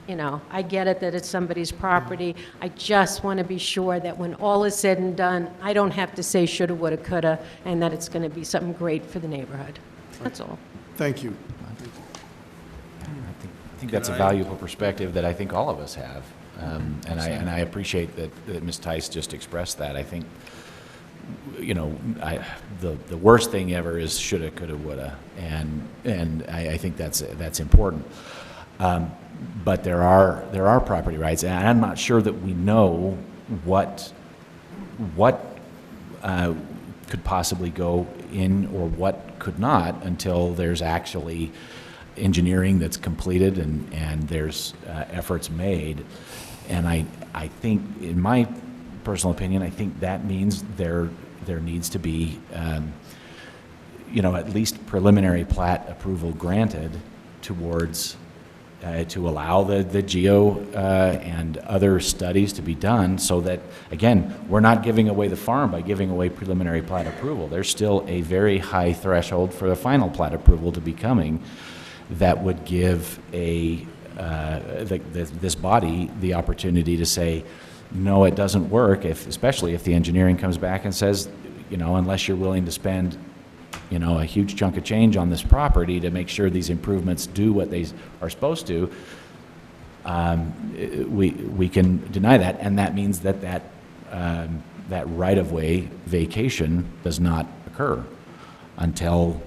S14: I get it that it's somebody's property. I just want to be sure that when all is said and done, I don't have to say shoulda, woulda, coulda, and that it's going to be something great for the neighborhood. That's all.
S6: Thank you.
S3: I think that's a valuable perspective that I think all of us have. And I appreciate that Ms. Tice just expressed that. I think, the worst thing ever is shoulda, coulda, woulda, and I think that's important. But there are property rights, and I'm not sure that we know what could possibly go in or what could not until there's actually engineering that's completed and there's efforts made. And I think, in my personal opinion, I think that means there needs to be, at least preliminary plat approval granted towards, to allow the geo and other studies to be done, so that, again, we're not giving away the farm by giving away preliminary plat approval. There's still a very high threshold for the final plat approval to be coming that would give this body the opportunity to say, no, it doesn't work, especially if the engineering comes back and says, unless you're willing to spend a huge chunk of change on this property to make sure these improvements do what they are supposed to, we can deny that, and that means that right-of-way vacation does not occur until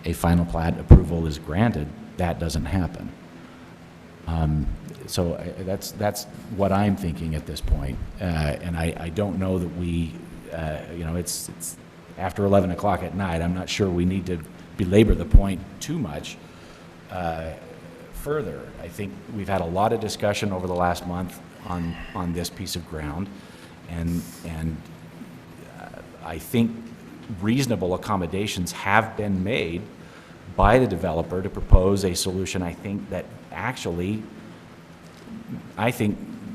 S3: a final plat approval is granted. That doesn't happen. So that's what I'm thinking at this point, and I don't know that we, it's after 11 o'clock at night. I'm not sure we need to belabor the point too much further. I think we've had a lot of discussion over the last month on this piece of ground, and I think reasonable accommodations have been made by the developer to propose a solution I think that actually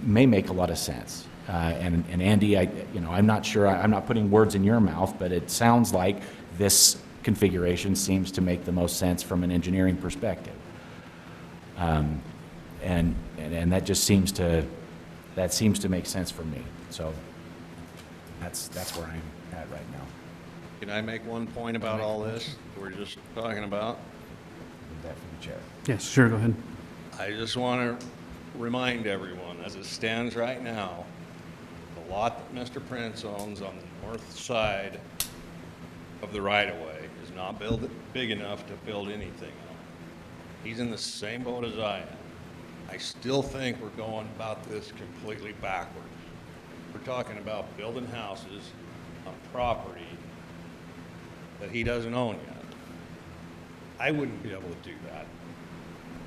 S3: may make a lot of sense. And Andy, I'm not sure, I'm not putting words in your mouth, but it sounds like this configuration seems to make the most sense from an engineering perspective. And that just seems to make sense for me. So that's where I'm at right now.
S12: Can I make one point about all this we're just talking about?
S3: That for the chair.
S2: Yes, sure, go ahead.
S12: I just want to remind everyone, as it stands right now, the lot that Mr. Prince owns on the north side of the right-of-way is not big enough to build anything on. He's in the same boat as I am. I still think we're going about this completely backwards. We're talking about building houses on property that he doesn't own yet. I wouldn't be able to do that.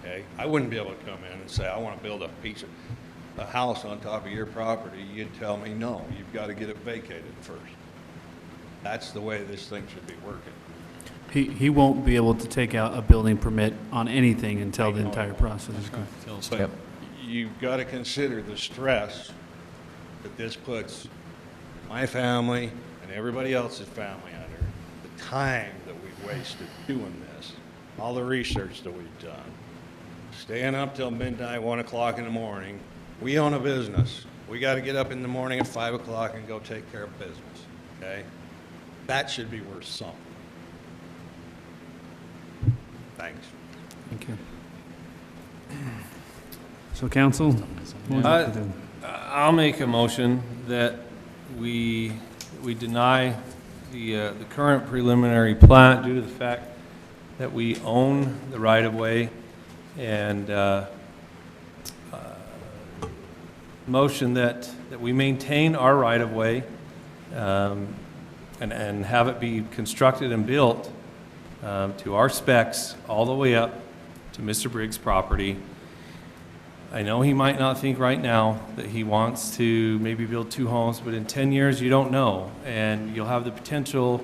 S12: Okay? I wouldn't be able to come in and say, I want to build a house on top of your property. You'd tell me, no, you've got to get it vacated first. That's the way this thing should be working.
S2: He won't be able to take out a building permit on anything until the entire process is complete.
S12: But you've got to consider the stress that this puts my family and everybody else's family under, the time that we've wasted doing this, all the research that we've done, staying up till midnight, 1 o'clock in the morning. We own a business. We got to get up in the morning at 5 o'clock and go take care of business, okay? That should be worth something. Thanks.
S2: Thank you. So council?
S7: I'll make a motion that we deny the current preliminary plat due to the fact that we own the right-of-way, and motion that we maintain our right-of-way and have it be constructed and built to our specs all the way up to Mr. Briggs' property. I know he might not think right now that he wants to maybe build 2 homes, but in 10 years you don't know, and you'll have the potential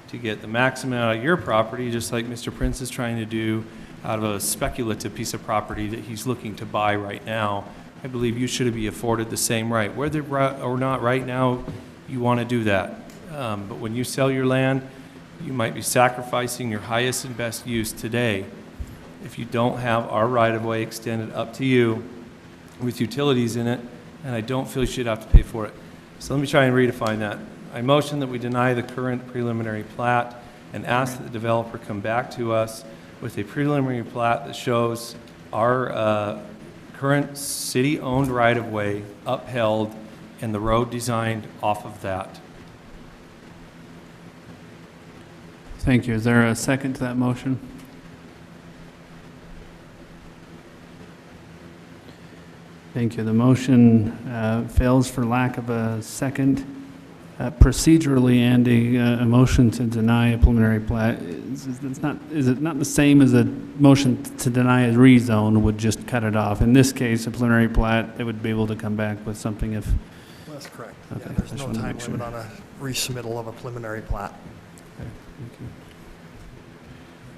S7: to get the maximum out of your property, just like Mr. Prince is trying to do, out of a speculative piece of property that he's looking to buy right now, I believe you should be afforded the same right. Whether or not right now you want to do that. But when you sell your land, you might be sacrificing your highest and best use today if you don't have our right-of-way extended up to you with utilities in it, and I don't feel you should have to pay for it. So let me try and redefine that. I motion that we deny the current preliminary plat and ask that the developer come back to us with a preliminary plat that shows our current city-owned right-of-way upheld and the road designed off of that.
S2: Thank you. Is there a second to that motion? Thank you. The motion fails for lack of a second. Procedurally, Andy, a motion to deny a preliminary plat, is it not the same as a motion to deny a rezone would just cut it off? In this case, a preliminary plat, they would be able to come back with something if...
S4: That's correct.
S2: Okay,
S4: Yeah, there's
S2: I just
S4: no
S2: wanted to
S4: time
S2: make sure.
S4: limit on a resubmittal of a preliminary plat.
S2: Okay, thank you.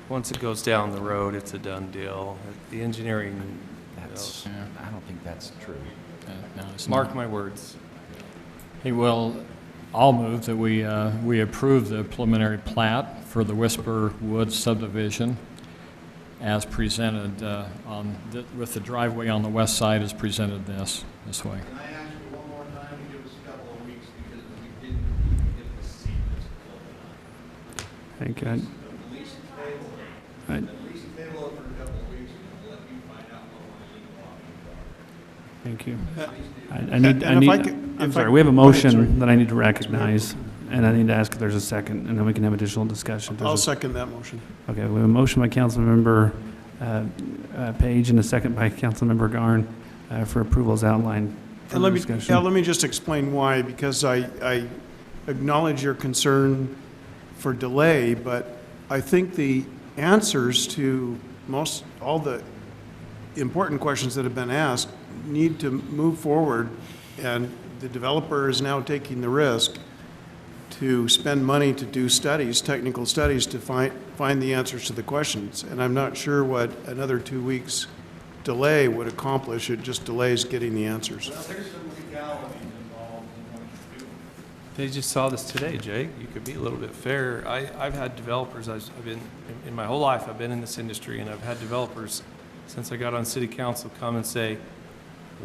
S7: Once it goes down the road, it's a done deal. The engineering,
S3: That's, I don't think that's true.
S11: No, it's
S7: mark
S11: not.
S7: my words.
S11: Hey, well, I'll move that we approve the preliminary plat for the Whisper Woods subdivision as presented with the driveway on the west side as presented this way.
S13: Can I ask you one more time to give us a couple of weeks because we didn't even get the sequence filled out.
S2: Thank you.
S13: At least table it.
S2: Right.
S13: At least table it for a couple of weeks and we'll let you find out what my legal options are.
S2: Thank you.
S6: And if I could-
S2: I'm
S6: if
S2: sorry,
S6: I-
S2: we have a
S6: go ahead, sorry.
S2: motion that I need to recognize, and I need to ask if there's a second, and then we can have additional discussion.
S6: I'll second that motion.
S2: Okay, we have a motion by Councilmember Page and a second by Councilmember Garn for approval as outlined.
S6: And let me,
S2: Discussion.
S6: let me just explain why, because I acknowledge your concern for delay, but I think the answers to all the important questions that have been asked need to move forward, and the developer is now taking the risk to spend money to do studies, technical studies, to find the answers to the questions. And I'm not sure what another 2 weeks delay would accomplish. It just delays getting the answers.
S13: Well, there's some legalities involved in what you're doing.
S7: They just saw this today, Jake. You could be a little bit fair. I've had developers, I've been, in my whole life, I've been in this industry, and I've had developers, since I got on city council, come and say,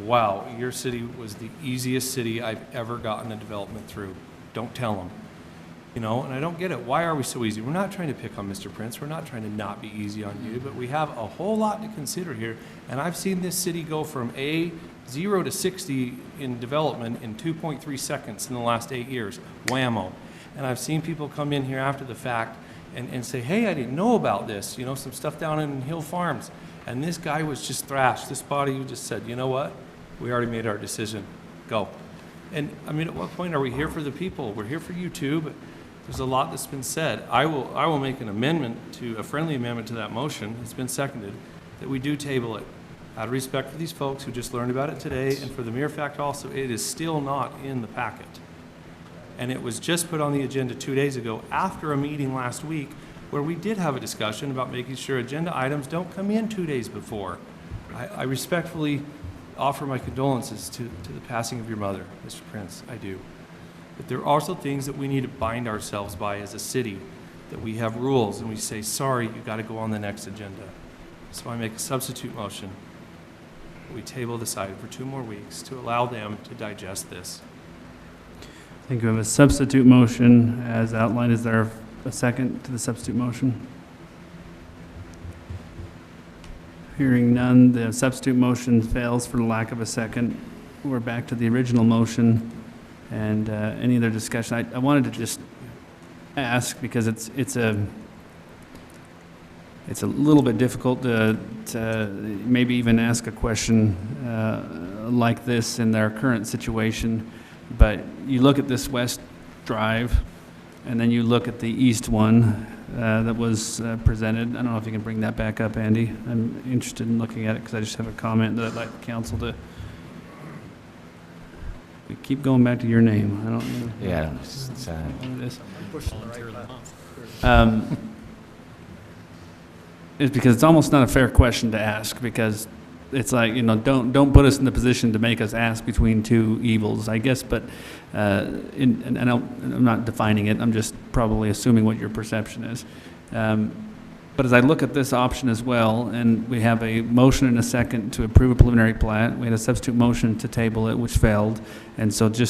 S7: wow, your city was the easiest city I've ever gotten a development through. Don't tell them. You know, and I don't get it. Why are we so easy? We're not trying to pick on Mr. Prince. We're not trying to not be easy on you, but we have a whole lot to consider here. And I've seen this city go from 0 to 60 in development in 2.3 seconds in the last 8 years. Whammo. And I've seen people come in here after the fact and say, hey, I didn't know about this. You know, some stuff down in Hill Farms. And this guy was just thrashed. This body just said, you know what? We already made our decision. Go. And I mean, at what point are we here for the people? We're here for you too, but there's a lot that's been said. I will make an amendment a friendly amendment to that motion. It's been seconded, that we do table it. Out of respect for these folks who just learned about it today, and for the mere fact also, it is still not in the packet. And it was just put on the agenda 2 days ago after a meeting last week where we did have a discussion about making sure agenda items don't come in 2 days before. I respectfully offer my condolences to the passing of your mother, Mr. Prince. I do. But there are also things that we need to bind ourselves by as a city, that we have rules and we say, sorry, you got to go on the next agenda. So I make a substitute motion. We table this item for 2 more weeks to allow them to digest this.
S2: I think we have a substitute motion as outlined. Is there a second to the substitute motion? Hearing none, the substitute motion fails for lack of a second. We're back to the original motion. And any other discussion? I wanted to just ask, because it's a little bit difficult to maybe even ask a question like this in their current situation. But you look at this west drive, and then you look at the east one that was presented. I don't know if you can bring that back up, Andy. I'm interested in looking at it because I just have a comment that I'd like the council to... We keep going back to your name. I don't know.
S3: Yeah.
S2: What it is. is because it's almost not a fair question to ask, because it's like, you know, don't put us in the position to make us ask between two evils, I guess, but, and I'm not defining it, I'm just probably assuming what your perception is. But as I look at this option as well, and we have a motion and a second to approve a preliminary plat, we had a substitute motion to table it, which failed, and so there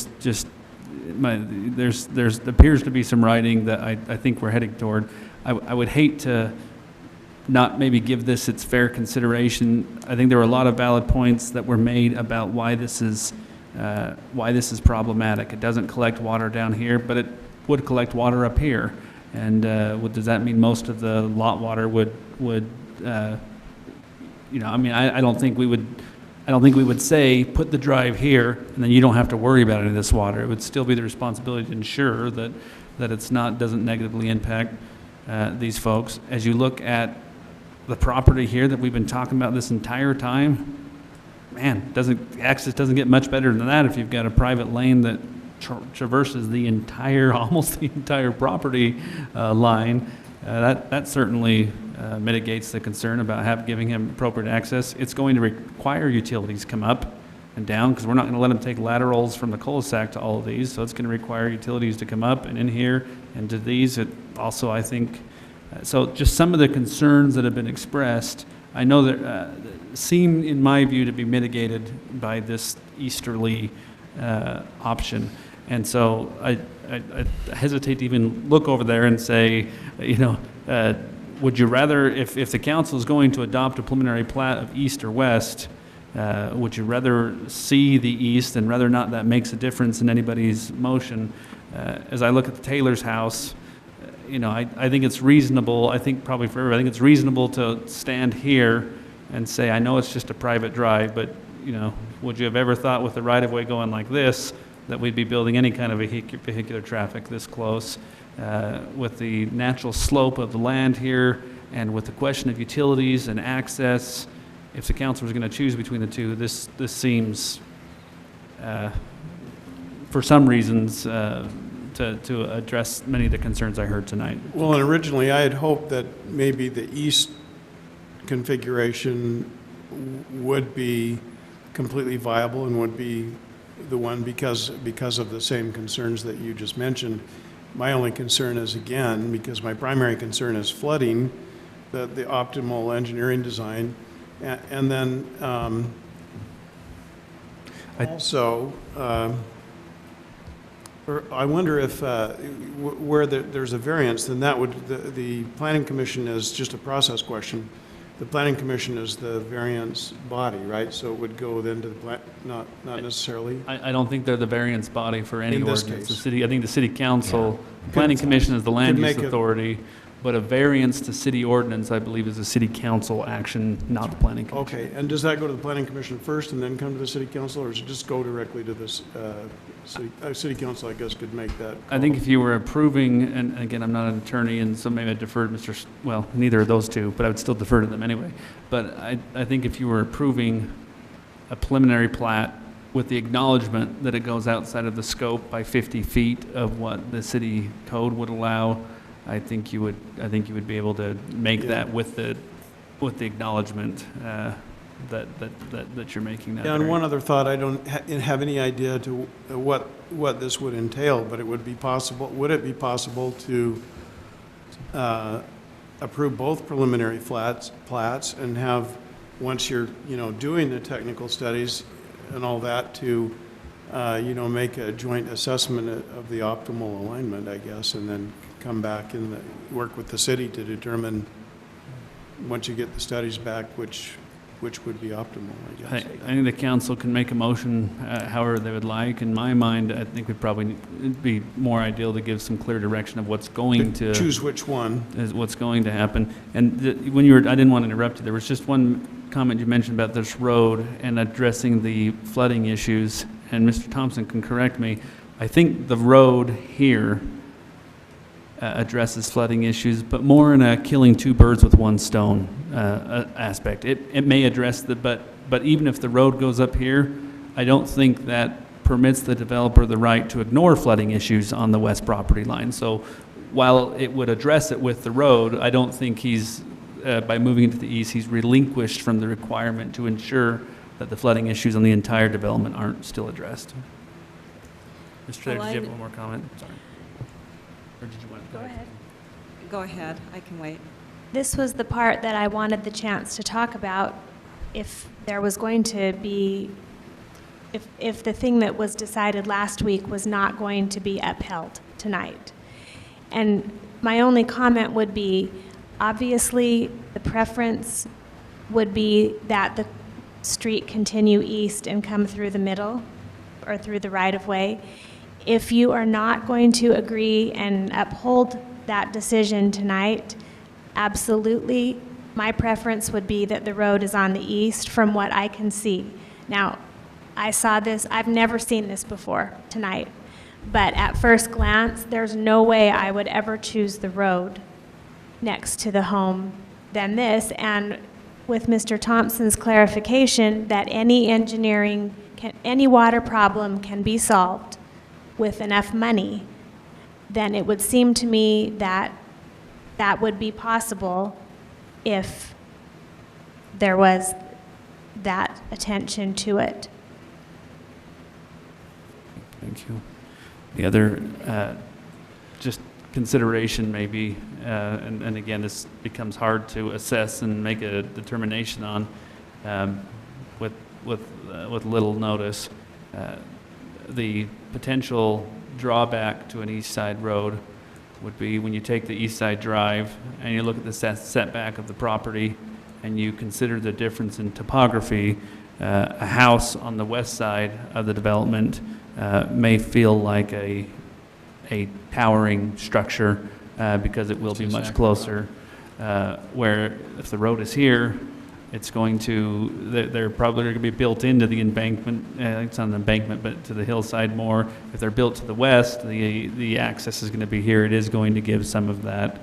S2: appears to be some writing that I think we're heading toward. I would hate to not maybe give this its fair consideration. I think there were a lot of valid points that were made about why this is problematic. It doesn't collect water down here, but it would collect water up here. And does that mean most of the lot water would I mean, I don't think we would say put the drive here and then you don't have to worry about any of this water. It would still be the responsibility to ensure that doesn't negatively impact these folks. As you look at the property here that we've been talking about this entire time, man, access doesn't get much better than that if you've got a private lane that traverses almost the entire property line. That certainly mitigates the concern about giving him appropriate access. It's going to require utilities come up and down, because we're not going to let them take laterals from the cul-de-sac to all of these, so it's going to require utilities to come up and in here and to these. It also, I think, so just some of the concerns that have been expressed, I know that seem, in my view, to be mitigated by this easterly option. And so I hesitate to even look over there and say, would you rather, if the council is going to adopt a preliminary plat of east or west, would you rather see the east, and whether or not that makes a difference in anybody's motion? As I look at the Taylor's house, I think it's reasonable, I think probably for everybody, I think it's reasonable to stand here and say, I know it's just a private drive, but, would you have ever thought with the right-of-way going like this that we'd be building any kind of vehicular traffic this close? With the natural slope of the land here, and with the question of utilities and access, if the council was going to choose between the two, this seems, for some reasons, to address many of the concerns I heard tonight.
S6: Well, and originally I had hoped that maybe the east configuration would be completely viable and would be the one because of the same concerns that you just mentioned. My only concern is, again, because my primary concern is flooding, the optimal engineering design, and then also, I wonder if where there's a variance, then that would, the Planning Commission is just a process question. The Planning Commission is the variance body, right? So it would go then to the not necessarily.
S2: I don't think they're the variance body for any ordinance.
S6: Case.
S2: The city, I think the City Council, Planning Commission is the land use authority, but a variance to city ordinance, I believe, is a City Council action, not the Planning Commission.
S6: Okay, and does that go to the Planning Commission first and then come to the City Council, or does it just go directly to this City Council? I guess could make that call.
S2: I think if you were approving, and again, I'm not an attorney, and so maybe I defer to neither of those two, but I would still defer to them anyway. But I think if you were approving a preliminary plat with the acknowledgement that it goes outside of the scope by 50 feet of what the city code would allow, I think you would be able to make that with the acknowledgement that you're making that.
S6: Yeah, and one other thought, I don't have any idea to what this would entail, but it would be possible. Would it be possible to approve both preliminary plats and have, once you're doing the technical studies and all that, to make a joint assessment of the optimal alignment, I guess, and then come back and work with the city to determine, once you get the studies back, which would be optimal, I guess.
S2: I think the council can make a motion however they would like. In my mind, I think it'd be more ideal to give some clear direction of what's going to
S6: choose which one
S2: is what's going to happen. And I didn't want to interrupt you. There was just one comment you mentioned about this road and addressing the flooding issues. And Mr. Thompson can correct me. I think the road here addresses flooding issues, but more in a killing two birds with one stone aspect. It may address but even if the road goes up here, I don't think that permits the developer the right to ignore flooding issues on the west property line. So while it would address it with the road, I don't think he's by moving it to the east, he's relinquished from the requirement to ensure that the flooding issues on the entire development aren't still addressed. Mr. Taylor, did you have one more comment? Sorry. Or did you want to
S10: Go ahead.
S8: Go ahead, I can wait.
S10: This was the part that I wanted the chance to talk about. If there was going to be, if the thing that was decided last week was not going to be upheld tonight. And my only comment would be, obviously, the preference would be that the street continue east and come through the middle or through the right-of-way. If you are not going to agree and uphold that decision tonight, absolutely, my preference would be that the road is on the east from what I can see. Now, I saw this, I've never seen this before tonight, but at first glance, there's no way I would ever choose the road next to the home than this. And with Mr. Thompson's clarification that any any water problem can be solved with enough money, then it would seem to me that that would be possible if there was that attention to it.
S2: Thank you. The other just consideration maybe, and again, this becomes hard to assess and make a determination on with little notice. The potential drawback to an east side road would be when you take the east side drive and you look at the setback of the property and you consider the difference in topography, a house on the west side of the development may feel like a towering structure because it will be much closer. Where if the road is here, it's going to, they're probably going to be built into the embankment, it's on the embankment, but to the hillside more. If they're built to the west, the access is going to be here. It is going to give some of that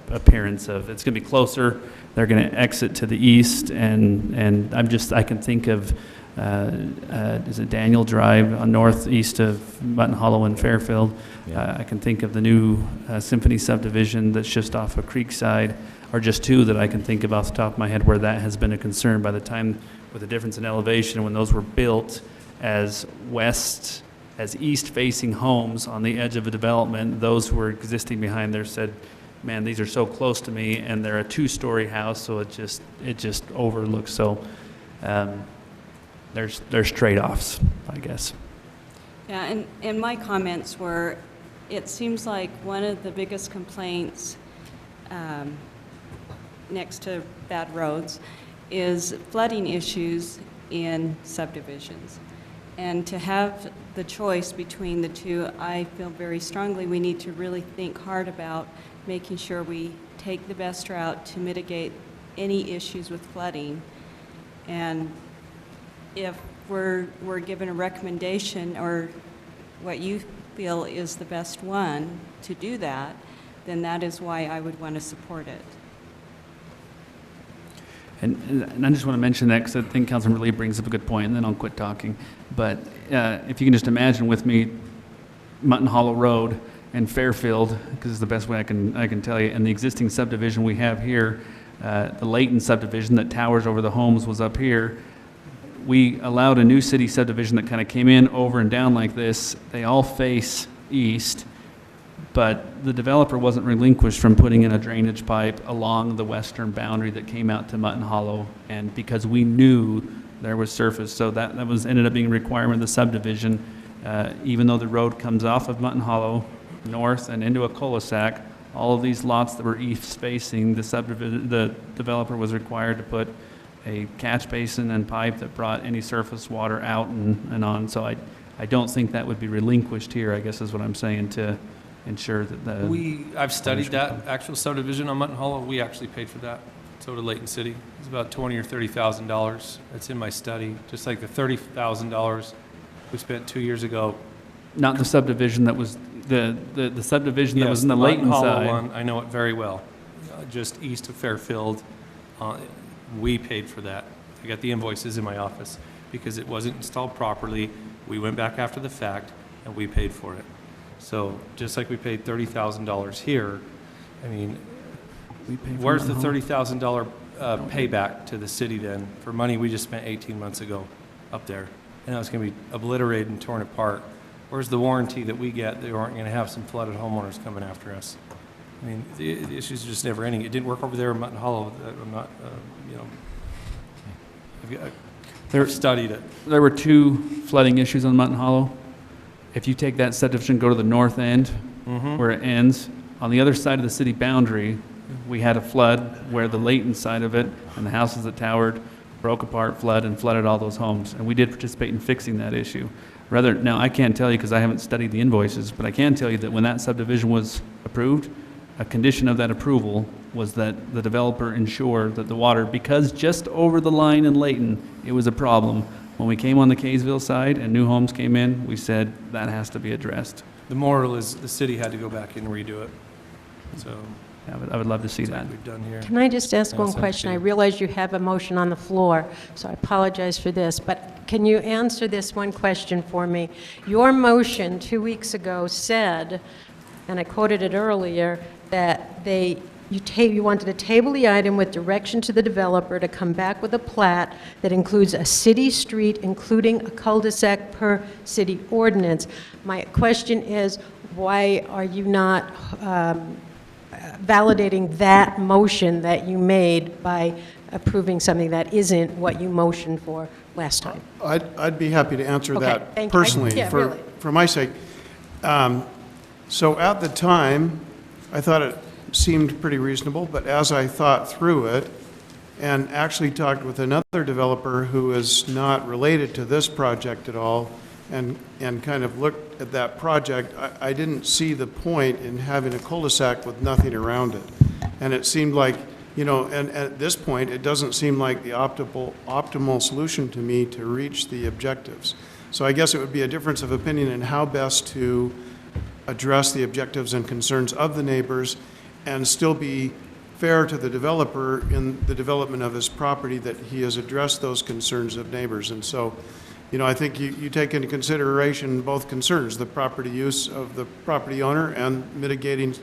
S2: appearance of, it's going to be closer. They're going to exit to the east, and I can think of, is it Daniel Drive on northeast of Mutton Hollow and Fairfield?
S3: Yeah.
S2: I can think of the new Symphony subdivision that's just off of Creekside, or just two that I can think of off the top of my head where that has been a concern by the time with the difference in elevation when those were built as east-facing homes on the edge of a development. Those who were existing behind there said, man, these are so close to me, and they're a two-story house, so it just overlooks. So there's trade-offs, I guess.
S8: Yeah, and my comments were, it seems like one of the biggest complaints next to bad roads is flooding issues in subdivisions. And to have the choice between the two, I feel very strongly we need to really think hard about making sure we take the best route to mitigate any issues with flooding. And if we're given a recommendation or what you feel is the best one to do that, then that is why I would want to support it.
S2: And I just want to mention that because I think Councilman Lee brings up a good point, and then I'll quit talking. But if you can just imagine with me Mutton Hollow Road and Fairfield, because it's the best way I can tell you, and the existing subdivision we have here, the Layton subdivision that towers over the homes was up here. We allowed a new city subdivision that kind of came in over and down like this. They all face east, but the developer wasn't relinquished from putting in a drainage pipe along the western boundary that came out to Mutton Hollow, and because we knew there was surface, so that ended up being a requirement of the subdivision. Even though the road comes off of Mutton Hollow north and into a cul-de-sac, all of these lots that were east facing, the developer was required to put a catch basin and pipe that brought any surface water out and on. So I don't think that would be relinquished here, I guess is what I'm saying, to ensure that
S7: I've studied that actual subdivision on Mutton Hollow. We actually paid for that. So did Layton City. It's about $20,000 or $30,000. That's in my study. Just like the $30,000 we spent 2 years ago.
S2: Not the subdivision that was the subdivision that was in the
S7: Mutton
S2: Layton
S7: Hollow
S2: side.
S7: one, I know it very well. Just east of Fairfield, we paid for that. I got the invoices in my office because it wasn't installed properly. We went back after the fact and we paid for it. So just like we paid $30,000 here, I mean,
S2: We pay for
S7: where's the
S2: Mountain
S7: $30,000 payback to the city then for money we just spent 18 months ago up there? And now it's going to be obliterated and torn apart. Where's the warranty that we get that we aren't going to have some flooded homeowners coming after us? I mean, the issues are just never ending. It didn't work over there in Mutton Hollow. I'm not, you know, I've studied it.
S2: There were 2 flooding issues on Mutton Hollow. If you take that subdivision, go to the north end, where it ends, on the other side of the city boundary, we had a flood where the Layton side of it and the houses that towered broke apart, flooded all those homes. And we did participate in fixing that issue. Now, I can't tell you because I haven't studied the invoices, but I can tell you that when that subdivision was approved, a condition of that approval was that the developer ensure that the water, because just over the line in Layton, it was a problem. When we came on the Kaysville side and new homes came in, we said that has to be addressed.
S7: The moral is the city had to go back and redo it. So
S2: Yeah, I would love to see that.
S7: what we've done here.
S14: Can I just ask
S7: Yeah,
S14: one
S7: thank
S14: question? I
S7: you.
S14: realize you have a motion on the floor, so I apologize for this, but can you answer this one question for me? Your motion 2 weeks ago said, and I quoted it earlier, that you wanted to table the item with direction to the developer to come back with a plat that includes a city street, including a cul-de-sac per city ordinance. My question is, why are you not validating that motion that you made by approving something that isn't what you motioned for last time?
S6: I'd be happy to answer
S14: Okay,
S6: that
S14: thank you.
S6: personally
S14: Yeah,
S6: for,
S14: really.
S6: for my sake. So at the time, I thought it seemed pretty reasonable, but as I thought through it and actually talked with another developer who is not related to this project at all and kind of looked at that project, I didn't see the point in having a cul-de-sac with nothing around it. And it seemed like, you know, and at this point, it doesn't seem like the optimal solution to me to reach the objectives. So I guess it would be a difference of opinion in how best to address the objectives and concerns of the neighbors and still be fair to the developer in the development of his property, that he has addressed those concerns of neighbors. And so, you know, I think you take into consideration both concerns, the property use of the property owner and mitigating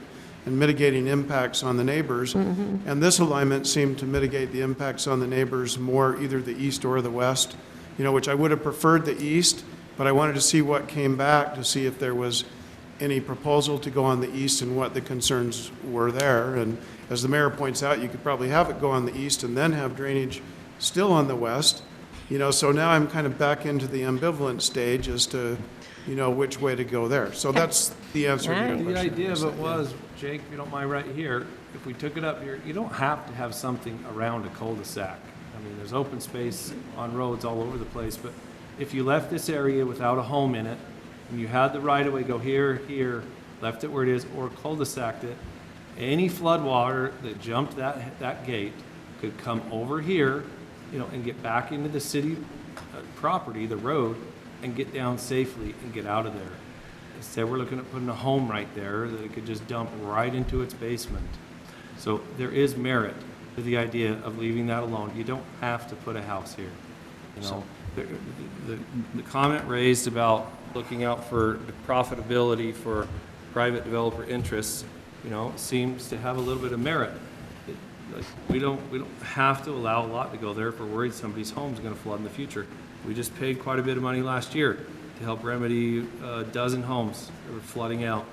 S6: impacts on the neighbors. And this alignment seemed to mitigate the impacts on the neighbors more either the east or the west, you know, which I would have preferred the east, but I wanted to see what came back to see if there was any proposal to go on the east and what the concerns were there. And as the mayor points out, you could probably have it go on the east and then have drainage still on the west. You know, so now I'm kind of back into the ambivalent stage as to, you know, which way to go there. So that's the answer to your question.
S7: The idea of it was, Jake, if you don't mind right here, if we took it up here, you don't have to have something around a cul-de-sac. I mean, there's open space on roads all over the place, but if you left this area without a home in it, and you had the right-of-way go here, here, left it where it is, or cul-de-saced it, any flood water that jumped that gate could come over here, you know, and get back into the city property, the road, and get down safely and get out of there. Instead, we're looking at putting a home right there that it could just dump right into its basement. So there is merit to the idea of leaving that alone. You don't have to put a house here. You know, the comment raised about looking out for the profitability for private developer interests, you know, seems to have a little bit of merit. We don't have to allow a lot to go there if we're worried somebody's home's going to flood in the future. We just paid quite a bit of money last year to help remedy a dozen homes that were flooding out.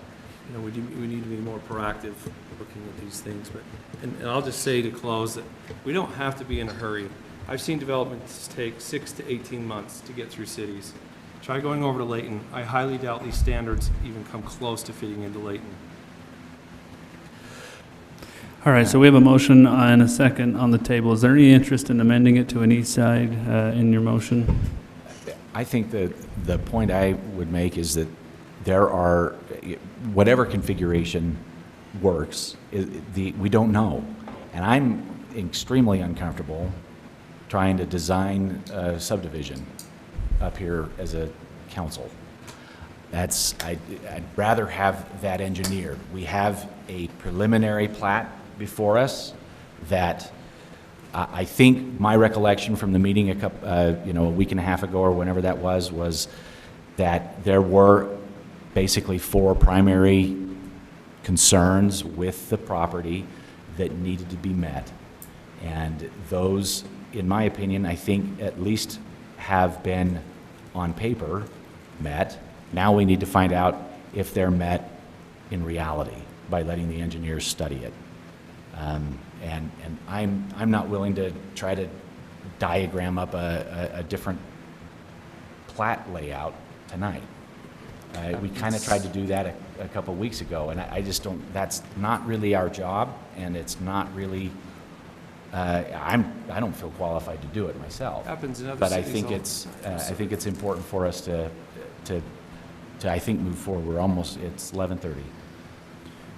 S7: You know, we need to be more proactive looking at these things. But and I'll just say to close that we don't have to be in a hurry. I've seen developments take 6 to 18 months to get through cities. Try going over to Layton. I highly doubt these standards even come close to fitting into Layton.
S2: All right, so we have a motion and a second on the table. Is there any interest in amending it to an east side in your motion?
S3: I think that the point I would make is that there are, whatever configuration works, we don't know. And I'm extremely uncomfortable trying to design a subdivision up here as a council. I'd rather have that engineered. We have a preliminary plat before us that I think my recollection from the meeting a week and a half ago or whenever that was that there were basically 4 primary concerns with the property that needed to be met. And those, in my opinion, I think at least have been on paper met. Now we need to find out if they're met in reality by letting the engineers study it. And I'm not willing to try to diagram up a different plat layout tonight. We kind of tried to do that a couple weeks ago, and I just don't, that's not really our job, and it's not really, I don't feel qualified to do it myself.
S7: Happens in other
S3: But I
S7: cities
S3: think
S7: all-
S3: I think it's important for us to I think move forward. We're almost, it's 11:30.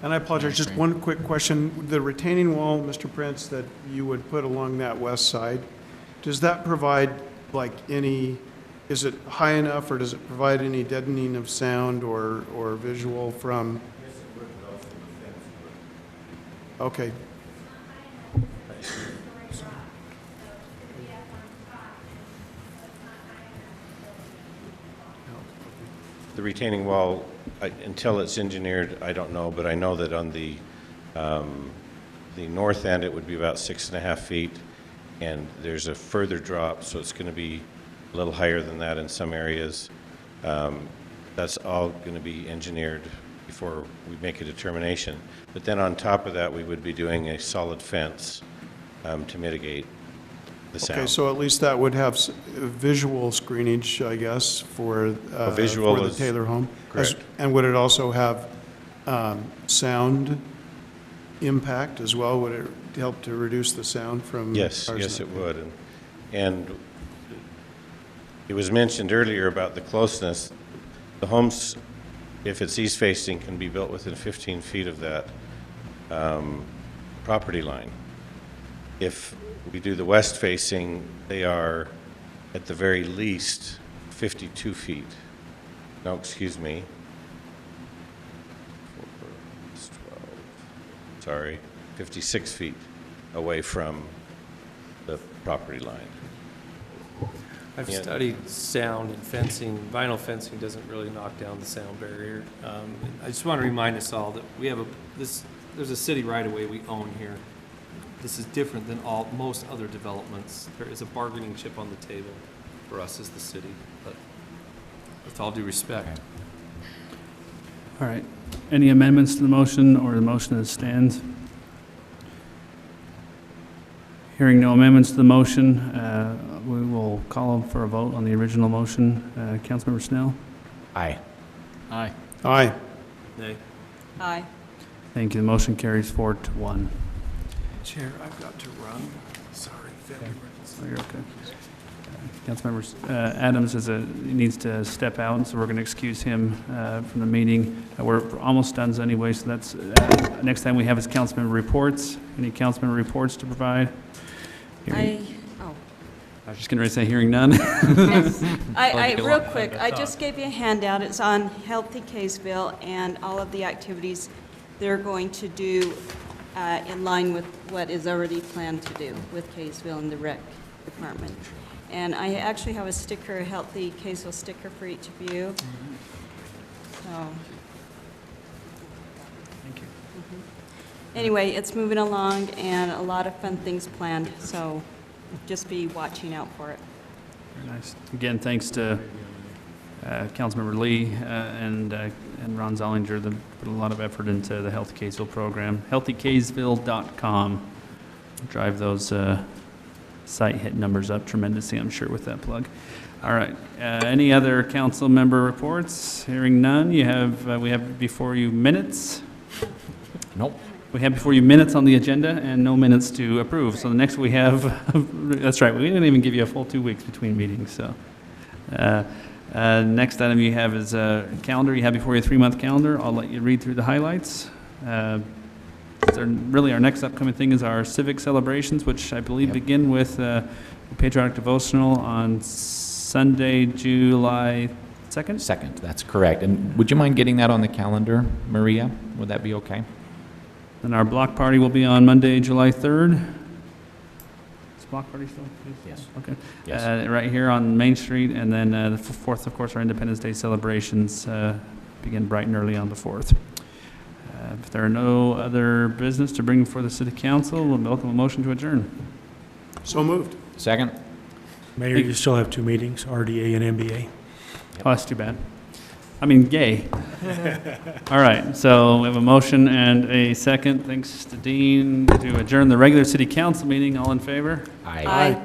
S6: And I apologize, just one quick question. The retaining wall, Mr. Prince, that you would put along that west side, does that provide like any, is it high enough or does it provide any deadening of sound or visual from? Okay.
S5: The retaining wall, until it's engineered, I don't know, but I know that on the north end, it would be about 6.5 feet, and there's a further drop, so it's going to be a little higher than that in some areas. That's all going to be engineered before we make a determination. But then on top of that, we would be doing a solid fence to mitigate the sound.
S6: Okay, so at least that would have visual screenage, I guess, for
S5: visual
S6: the
S5: is
S6: Taylor home.
S5: correct.
S6: And would it also have sound impact as well? Would it help to reduce the sound from?
S5: Yes,
S6: cars
S5: yes,
S6: and
S5: it would. And it was mentioned earlier about the closeness. The homes, if it's east-facing, can be built within 15 feet of that property line. If we do the west-facing, they are, at the very least, 52 feet. No, excuse me. 12, 56 feet away from the property line.
S7: I've
S5: Yeah.
S7: studied sound and fencing. Vinyl fencing doesn't really knock down the sound barrier. I just want to remind us all that we have there's a city right-of-way we own here. This is different than most other developments. There is a bargaining chip on the table for us as the city, but with all due respect.
S2: All right. Any amendments to the motion or the motion as stands? Hearing no amendments to the motion, we will call for a vote on the original motion. Councilmember Snell?
S3: Aye.
S11: Aye.
S6: Aye.
S7: Nay.
S8: Aye.
S2: Thank you. The motion carries 4-1.
S7: Chair, I've got to run. Sorry, family emergency.
S2: Oh, you're okay. Councilmember Adams needs to step out, so we're going to excuse him from the meeting. We're almost done anyway, so that's next time we have is councilmember reports. Any councilmember reports to provide? I was just going to say hearing none.
S8: Real quick, I just gave you a handout. It's on Healthy Kaysville and all of the activities they're going to do in line with what is already planned to do with Kaysville and the rec department. And I actually have a sticker, a Healthy Kaysville sticker for each of you. So.
S2: Thank you.
S8: Anyway, it's moving along and a lot of fun things planned, so just be watching out for it.
S2: Very nice. Again, thanks to Councilmember Lee and Ron Zollinger that put a lot of effort into the Healthy Kaysville program. HealthyKaysville.com. Drive those site hit numbers up tremendously, I'm sure, with that plug. All right. Any other council member reports? Hearing none. We have before you minutes.
S3: Nope.
S2: We have before you minutes on the agenda and no minutes to approve. So the next we have, that's right, we didn't even give you a full 2 weeks between meetings. So next item you have is a calendar. You have before you a 3-month calendar. I'll let you read through the highlights. Really our next upcoming thing is our civic celebrations, which I believe begin with the Patriotic Devotional on Sunday, July 2nd?
S3: 2nd, that's correct. And would you mind getting that on the calendar, Maria? Would that be okay?
S2: And our block party will be on Monday, July 3rd. Is block party still?
S3: Yes.
S2: Okay.
S3: Yes.
S2: Right here on Main Street, and then the 4th, of course, our Independence Day celebrations begin bright and early on the 4th. If there are no other business to bring before the city council, we'll welcome a motion to adjourn.
S6: So moved.
S3: Second?
S15: Mayor, you still have two meetings, RDA and MBA.
S2: Oh, that's too bad. I mean, yay. All right, so we have a motion and a second. Thanks to Dean to adjourn the regular city council meeting. All in favor?
S8: Aye.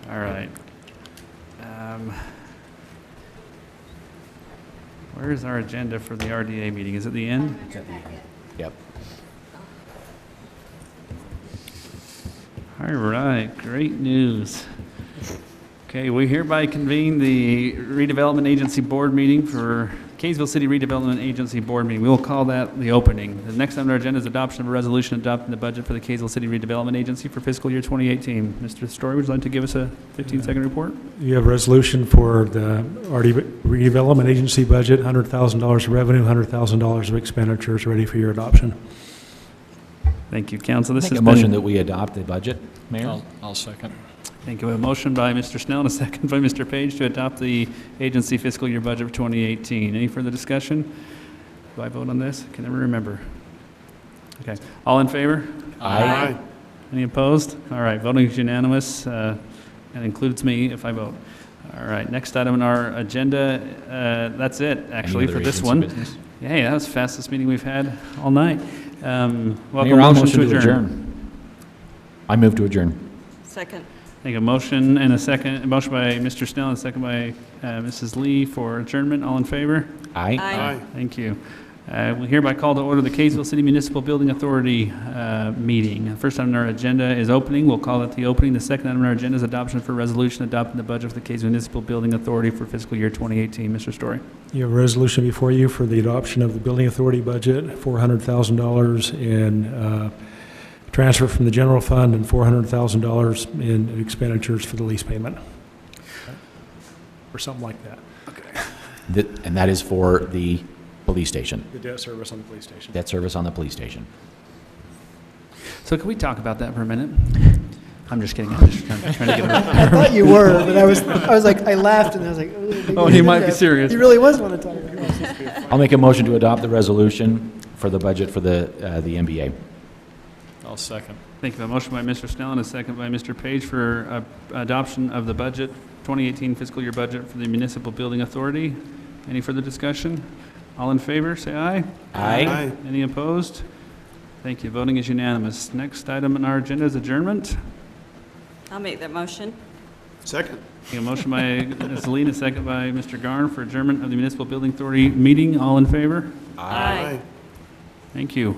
S2: All right. Where's our agenda for the RDA meeting? Is it the end?
S3: Yep.
S2: All right, great news. Okay, we hereby convene the redevelopment agency board meeting for Kaysville City Redevelopment Agency Board meeting. We will call that the opening. The next on our agenda is adoption of a resolution adopting the budget for the Kaysville City Redevelopment Agency for fiscal year 2018. Mr. Story, would you like to give us a 15-second report?
S15: You have a resolution for the redevelopment agency budget, $100,000 of revenue, $100,000 of expenditures, ready for your adoption.
S2: Thank you, council. This
S3: Make
S2: has
S3: a motion
S2: been,
S3: that we adopt the budget, Mayor?
S11: I'll second.
S2: thank you. A motion by Mr. Snell and a second by Mr. Page to adopt the agency fiscal year budget for 2018. Any further discussion? Do I vote on this? I can never remember. Okay. All in favor?
S3: Aye.
S2: Any opposed? All right, voting is unanimous, and includes me if I vote. All right, next item on our agenda, that's it, actually,
S3: other
S2: for this
S3: agency
S2: one.
S3: business?
S2: Yeah, hey, that was the fastest meeting we've had all night. Welcome,
S3: Mayor, I'll
S2: motion to adjourn.
S3: I move to adjourn.
S8: Second.
S2: Take a motion and a second, a motion by Mr. Snell and a second by Mrs. Lee for adjournment. All in favor?
S3: Aye.
S6: Aye.
S2: Thank you. We hereby call to order the Kaysville City Municipal Building Authority meeting. The first item on our agenda is opening. We'll call it the opening. The second item on our agenda is adoption for resolution adopting the budget for the Kaysville Municipal Building Authority for fiscal year 2018. Mr. Story.
S15: You have a resolution before you for the adoption of the building authority budget, $400,000 in transfer from the general fund and $400,000 in expenditures for the lease payment. Or something like that.
S3: And that is for the police station,
S15: The debt service on the police station.
S3: debt service on the police station.
S2: So can we talk about that for a minute? I'm just kidding. I'm just trying to get it.
S9: I thought you were, but I was like, I laughed and I was like, oh, maybe
S2: Oh, he
S9: did
S2: might be
S9: that.
S2: serious.
S9: He really was want to talk about it.
S3: I'll make a motion to adopt the resolution for the budget for the MBA.
S11: I'll second.
S2: Thank you. A motion by Mr. Snell and a second by Mr. Page for adoption of the budget, 2018 fiscal year budget for the Municipal Building Authority. Any further discussion? All in favor, say aye.
S3: Aye.
S2: Any opposed? Thank you. Voting is unanimous. Next item on our agenda is adjournment.
S8: I'll make that motion.
S6: Second.
S2: A motion by Ms. Lee and a second by Mr. Garn for adjournment of the Municipal Building Authority meeting. All in favor?
S8: Aye.
S2: Thank you.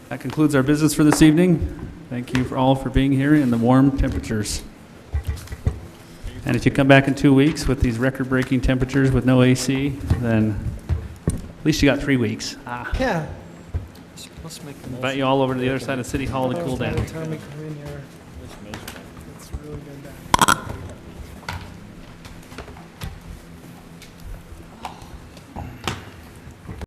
S2: That concludes our business for this evening. Thank you for all for being here in the warm temperatures. And if you come back in 2 weeks with these record-breaking temperatures with no AC, then at least you got 3 weeks.
S9: Yeah.
S11: Let's make the
S2: Invite you all over to the other side of City Hall to cool down.
S9: Time we come in here.